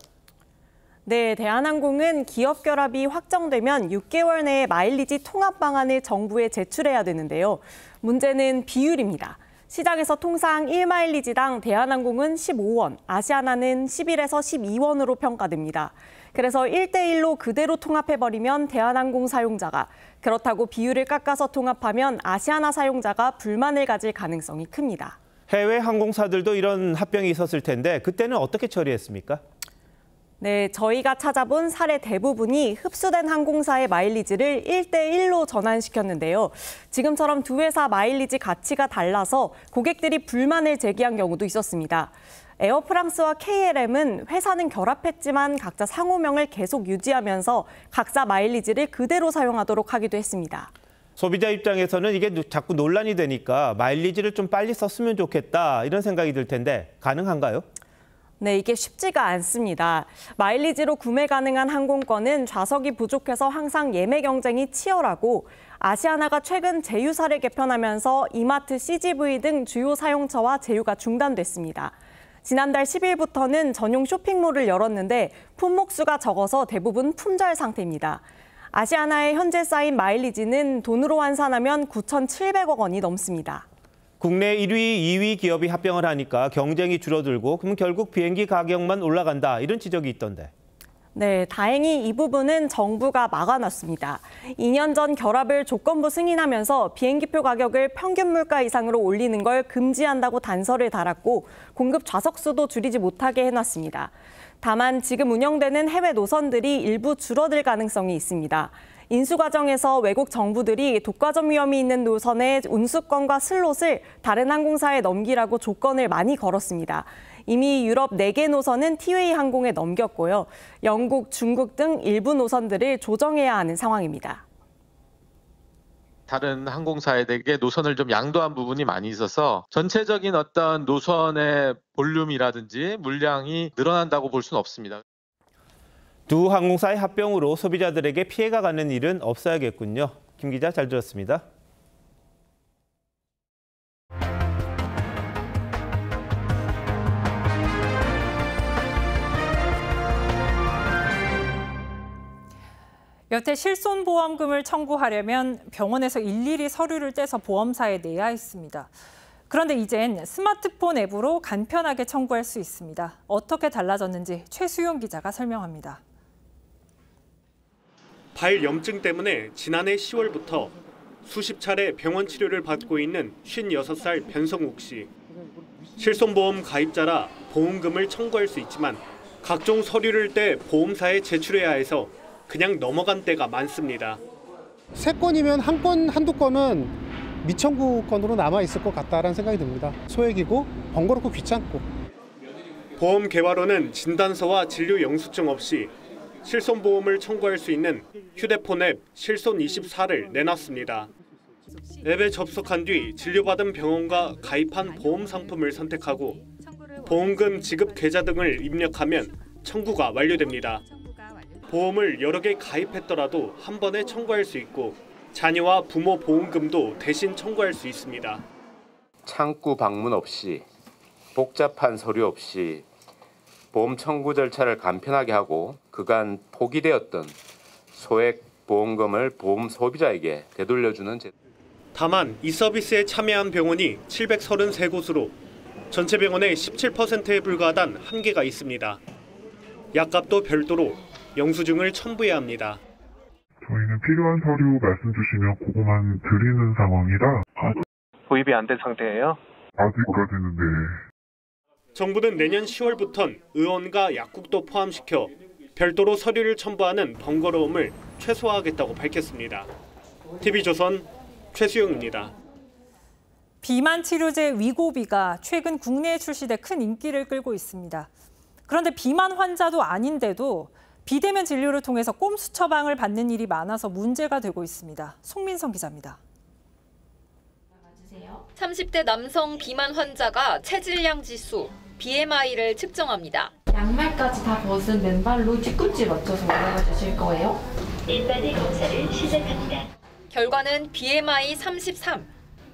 S16: 네, 대한항공은 기업 결합이 확정되면 6개월 내에 마일리지 통합 방안을 정부에 제출해야 되는데요. 문제는 비율입니다. 시장에서 통상 1마일리지당 대한항공은 15원, 아시아나는 11에서 12원으로 평가됩니다. 그래서 1대1로 그대로 통합해버리면 대한항공 사용자가, 그렇다고 비율을 깎아서 통합하면 아시아나 사용자가 불만을 가질 가능성이 큽니다.
S1: 해외 항공사들도 이런 합병이 있었을 텐데 그때는 어떻게 처리했습니까?
S16: 네, 저희가 찾아본 사례 대부분이 흡수된 항공사의 마일리지를 1대1로 전환시켰는데요. 지금처럼 두 회사 마일리지 가치가 달라서 고객들이 불만을 제기한 경우도 있었습니다. 에어프랑스와 KLM은 회사는 결합했지만 각자 상호명을 계속 유지하면서 각사 마일리지를 그대로 사용하도록 하기도 했습니다.
S1: 소비자 입장에서는 이게 자꾸 논란이 되니까 마일리지를 좀 빨리 썼으면 좋겠다 이런 생각이 들 텐데 가능한가요?
S16: 네, 이게 쉽지가 않습니다. 마일리지로 구매 가능한 항공권은 좌석이 부족해서 항상 예매 경쟁이 치열하고 아시아나가 최근 제휴사를 개편하면서 이마트, CGV 등 주요 사용처와 제휴가 중단됐습니다. 지난달 10일부터는 전용 쇼핑몰을 열었는데 품목 수가 적어서 대부분 품절 상태입니다. 아시아나의 현재 쌓인 마일리지는 돈으로 환산하면 9,700억 원이 넘습니다.
S1: 국내 1위, 2위 기업이 합병을 하니까 경쟁이 줄어들고 그럼 결국 비행기 가격만 올라간다 이런 지적이 있던데.
S16: 네, 다행히 이 부분은 정부가 막아놨습니다. 2년 전 결합을 조건부 승인하면서 비행기표 가격을 평균 물가 이상으로 올리는 걸 금지한다고 단서를 달았고 공급 좌석 수도 줄이지 못하게 해놨습니다. 다만 지금 운영되는 해외 노선들이 일부 줄어들 가능성이 있습니다. 인수 과정에서 외국 정부들이 독과점 위험이 있는 노선의 운수권과 슬롯을 다른 항공사에 넘기라고 조건을 많이 걸었습니다. 이미 유럽 4개 노선은 티웨이 항공에 넘겼고요. 영국, 중국 등 일부 노선들을 조정해야 하는 상황입니다.
S2: 다른 항공사에게 노선을 좀 양도한 부분이 많이 있어서 전체적인 어떤 노선의 볼륨이라든지 물량이 늘어난다고 볼 수는 없습니다.
S1: 두 항공사의 합병으로 소비자들에게 피해가 가는 일은 없어야겠군요. 김 기자 잘 들었습니다.
S9: 여태 실손보험금을 청구하려면 병원에서 일일이 서류를 떼서 보험사에 내야 했습니다. 그런데 이젠 스마트폰 앱으로 간편하게 청구할 수 있습니다. 어떻게 달라졌는지 최수용 기자가 설명합니다.
S4: 발 염증 때문에 지난해 10월부터 수십 차례 병원 치료를 받고 있는 56살 변성욱 씨. 실손보험 가입자라 보험금을 청구할 수 있지만 각종 서류를 떼 보험사에 제출해야 해서 그냥 넘어간 때가 많습니다.
S11: 3건이면 한 건, 한두 건은 미청구권으로 남아있을 것 같다라는 생각이 듭니다. 소액이고 번거롭고 귀찮고.
S4: 보험 개화로는 진단서와 진료 영수증 없이 실손보험을 청구할 수 있는 휴대폰 앱 실손24를 내놨습니다. 앱에 접속한 뒤 진료받은 병원과 가입한 보험 상품을 선택하고 보험금 지급 계좌 등을 입력하면 청구가 완료됩니다. 보험을 여러 개 가입했더라도 한 번에 청구할 수 있고 자녀와 부모 보험금도 대신 청구할 수 있습니다.
S12: 창구 방문 없이 복잡한 서류 없이 보험 청구 절차를 간편하게 하고 그간 포기되었던 소액 보험금을 보험 소비자에게 되돌려주는 제도.
S4: 다만 이 서비스에 참여한 병원이 733곳으로 전체 병원의 17%에 불과하단 한계가 있습니다. 약값도 별도로 영수증을 첨부해야 합니다.
S14: 저희는 필요한 서류 말씀 주시면 그거만 드리는 상황이라
S15: 도입이 안 된 상태예요?
S14: 아직 오라 되는데.
S4: 정부는 내년 10월부턴 의원과 약국도 포함시켜 별도로 서류를 첨부하는 번거로움을 최소화하겠다고 밝혔습니다. TV조선 최수영입니다.
S9: 비만 치료제 위고비가 최근 국내에 출시돼 큰 인기를 끌고 있습니다. 그런데 비만 환자도 아닌데도 비대면 진료를 통해서 꼼수 처방을 받는 일이 많아서 문제가 되고 있습니다. 송민성 기자입니다.
S3: 30대 남성 비만 환자가 체질량 지수, BMI를 측정합니다.
S17: 양말까지 다 벗은 맨발로 뒤꿈치 맞춰서 올라가 주실 거예요?
S3: 인바디 검사를 시작합니다. 결과는 BMI 33,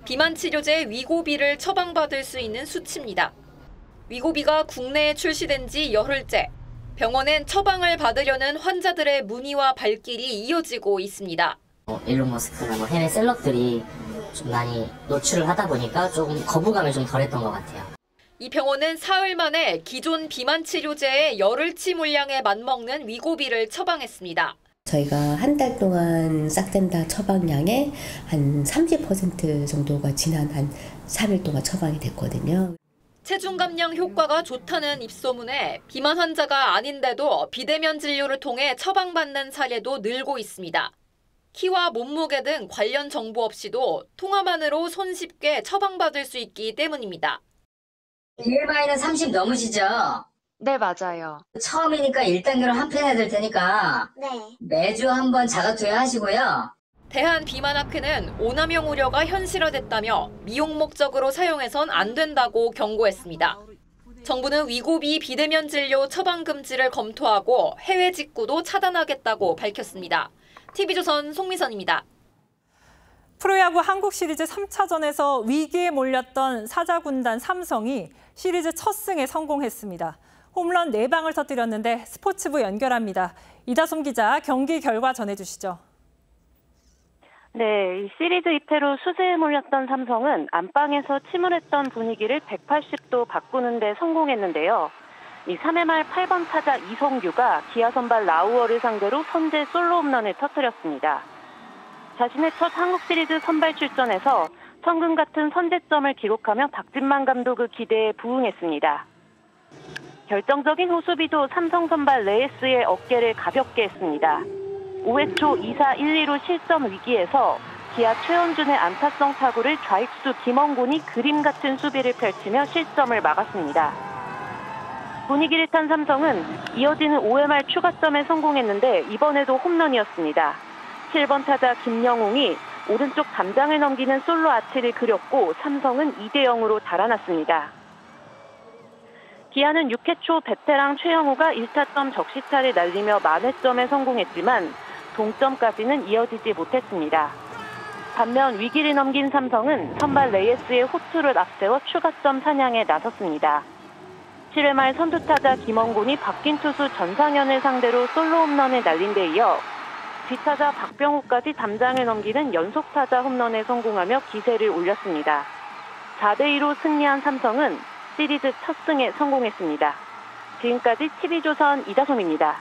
S3: 비만 치료제 위고비를 처방받을 수 있는 수치입니다. 위고비가 국내에 출시된 지 열흘째. 병원엔 처방을 받으려는 환자들의 문의와 발길이 이어지고 있습니다.
S20: 일론 머스크나 해외 셀럽들이 좀 많이 노출을 하다 보니까 조금 거부감을 좀 덜했던 것 같아요.
S3: 이 병원은 사흘 만에 기존 비만 치료제의 열흘치 물량에 맞먹는 위고비를 처방했습니다.
S18: 저희가 한 달 동안 싹된다 처방량의 한 30% 정도가 지난 한 3일 동안 처방이 됐거든요.
S3: 체중 감량 효과가 좋다는 입소문에 비만 환자가 아닌데도 비대면 진료를 통해 처방받는 사례도 늘고 있습니다. 키와 몸무게 등 관련 정보 없이도 통화만으로 손쉽게 처방받을 수 있기 때문입니다.
S6: BMI는 30 넘으시죠?
S17: 네, 맞아요.
S6: 처음이니까 1단계로 한 편 해야 될 테니까 매주 한번 자가투여 하시고요.
S3: 대한비만학회는 오남용 우려가 현실화됐다며 미용 목적으로 사용해선 안 된다고 경고했습니다. 정부는 위고비 비대면 진료 처방 금지를 검토하고 해외 직구도 차단하겠다고 밝혔습니다. TV조선 송미선입니다.
S9: 프로야구 한국 시리즈 3차전에서 위기에 몰렸던 사자군단 삼성이 시리즈 첫 승에 성공했습니다. 홈런 4방을 터뜨렸는데 스포츠부 연결합니다. 이다솜 기자, 경기 결과 전해주시죠.
S19: 네, 이 시리즈 2패로 수세에 몰렸던 삼성은 안방에서 침울했던 분위기를 180도 바꾸는 데 성공했는데요. 이 3회 말 8번 타자 이성규가 기아 선발 라우어를 상대로 선제 솔로 홈런을 터뜨렸습니다. 자신의 첫 한국 시리즈 선발 출전에서 천금 같은 선제점을 기록하며 박진만 감독의 기대에 부응했습니다. 결정적인 호수비도 삼성 선발 레이스의 어깨를 가볍게 했습니다. 5회 초 2사 1-2로 실점 위기에서 기아 최원준의 안타성 타구를 좌익수 김원곤이 그림 같은 수비를 펼치며 실점을 막았습니다. 분위기를 탄 삼성은 이어지는 5회 말 추가점에 성공했는데 이번에도 홈런이었습니다. 7번 타자 김영웅이 오른쪽 담장을 넘기는 솔로 아치를 그렸고 삼성은 2대0으로 달아났습니다. 기아는 6회 초 베테랑 최영우가 1타점 적시타를 날리며 만회점에 성공했지만 동점까지는 이어지지 못했습니다. 반면 위기를 넘긴 삼성은 선발 레이스의 호투를 앞세워 추가점 사냥에 나섰습니다. 7회 말 선두타자 김원곤이 바뀐 투수 전상현을 상대로 솔로 홈런을 날린 데 이어 뒷타자 박병호까지 담장을 넘기는 연속타자 홈런에 성공하며 기세를 올렸습니다. 4대2로 승리한 삼성은 시리즈 첫 승에 성공했습니다. 지금까지 TV조선 이다솜입니다.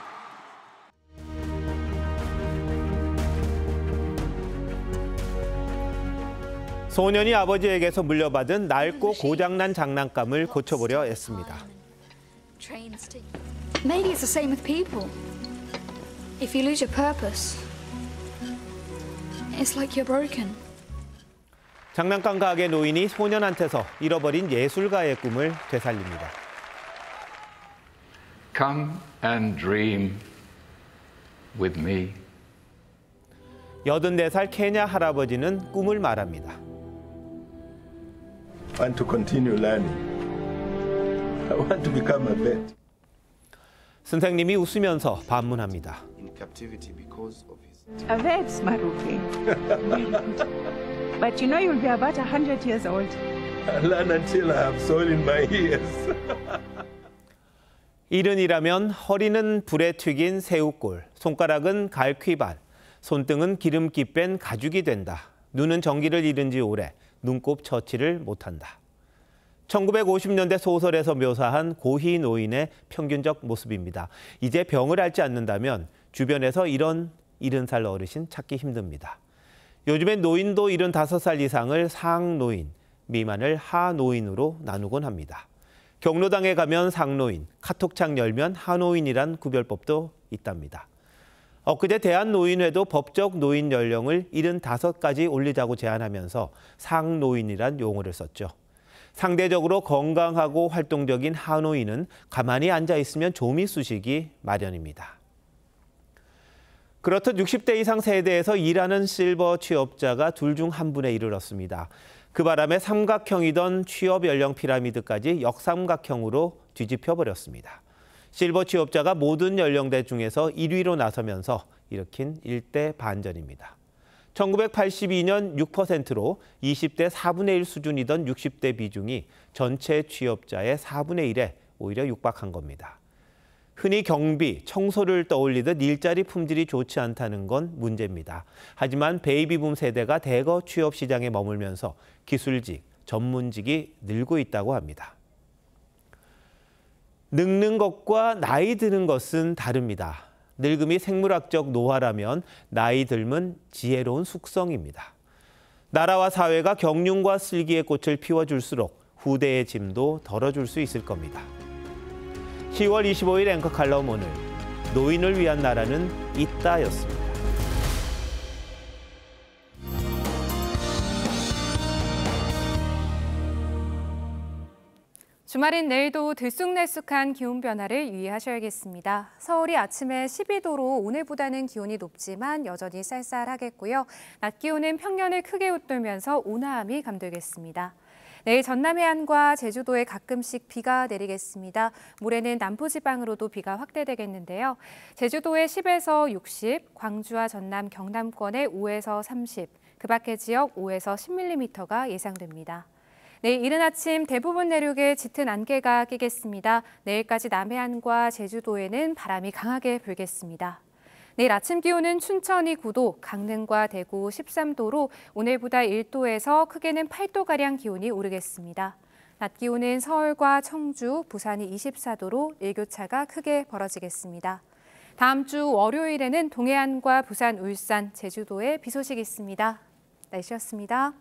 S1: 소년이 아버지에게서 물려받은 낡고 고장난 장난감을 고쳐보려 애씁니다.
S21: Maybe it's the same with people. If you lose your purpose, it's like you're broken.
S1: 장난감 가게 노인이 소년한테서 잃어버린 예술가의 꿈을 되살립니다.
S22: Come and dream with me.
S1: 84살 케냐 할아버지는 꿈을 말합니다.
S23: I want to continue learning. I want to become a vet.
S1: 선생님이 웃으면서 반문합니다.
S24: A vet, Maruki. But you know you'll be about 100 years old.
S23: I'll learn until I have soul in my ears.
S1: 이른이라면 허리는 불에 튀긴 새우골, 손가락은 갈퀴발, 손등은 기름기 뺀 가죽이 된다. 눈은 전기를 잃은 지 오래, 눈곱 처치를 못한다. 1950년대 소설에서 묘사한 고희 노인의 평균적 모습입니다. 이제 병을 앓지 않는다면 주변에서 이런 70살 어르신 찾기 힘듭니다. 요즘엔 노인도 75살 이상을 상노인, 미만을 하노인으로 나누곤 합니다. 경로당에 가면 상노인, 카톡창 열면 하노인이란 구별법도 있답니다. 엊그제 대한노인회도 법적 노인 연령을 75까지 올리자고 제안하면서 상노인이란 용어를 썼죠. 상대적으로 건강하고 활동적인 하노인은 가만히 앉아 있으면 좀이 쑤시기 마련입니다. 그렇듯 60대 이상 세대에서 일하는 실버 취업자가 둘 중 한 분에 이르렀습니다. 그 바람에 삼각형이던 취업 연령 피라미드까지 역삼각형으로 뒤집혀버렸습니다. 실버 취업자가 모든 연령대 중에서 1위로 나서면서 일으킨 일대 반전입니다. 1982년 6%로 20대 4분의 1 수준이던 60대 비중이 전체 취업자의 4분의 1에 오히려 육박한 겁니다. 흔히 경비, 청소를 떠올리듯 일자리 품질이 좋지 않다는 건 문제입니다. 하지만 베이비붐 세대가 대거 취업 시장에 머물면서 기술직, 전문직이 늘고 있다고 합니다. 늙는 것과 나이 드는 것은 다릅니다. 늙음이 생물학적 노화라면 나이 들면 지혜로운 숙성입니다. 나라와 사회가 경륜과 슬기의 꽃을 피워줄수록 부대의 짐도 덜어줄 수 있을 겁니다. 10월 25일 앵커 칼럼 오늘 노인을 위한 나라는 있다였습니다.
S5: 주말인 내일도 들쑥날쑥한 기온 변화를 유의하셔야겠습니다. 서울이 아침에 12도로 오늘보다는 기온이 높지만 여전히 쌀쌀하겠고요. 낮 기온은 평년을 크게 웃돌면서 온화함이 감돌겠습니다. 내일 전남 해안과 제주도에 가끔씩 비가 내리겠습니다. 모레는 남부지방으로도 비가 확대되겠는데요. 제주도에 10에서 60, 광주와 전남, 경남권에 5에서 30, 그 밖의 지역 5에서 10mm가 예상됩니다. 내일 이른 아침 대부분 내륙에 짙은 안개가 끼겠습니다. 내일까지 남해안과 제주도에는 바람이 강하게 불겠습니다. 내일 아침 기온은 춘천이 9도, 강릉과 대구 13도로 오늘보다 1도에서 크게는 8도가량 기온이 오르겠습니다. 낮 기온은 서울과 청주, 부산이 24도로 일교차가 크게 벌어지겠습니다. 다음 주 월요일에는 동해안과 부산, 울산, 제주도에 비 소식이 있습니다. 날씨였습니다.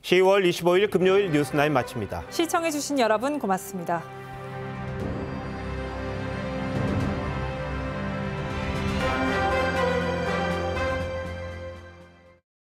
S1: 10월 25일 금요일 뉴스9 마칩니다.
S9: 시청해주신 여러분 고맙습니다.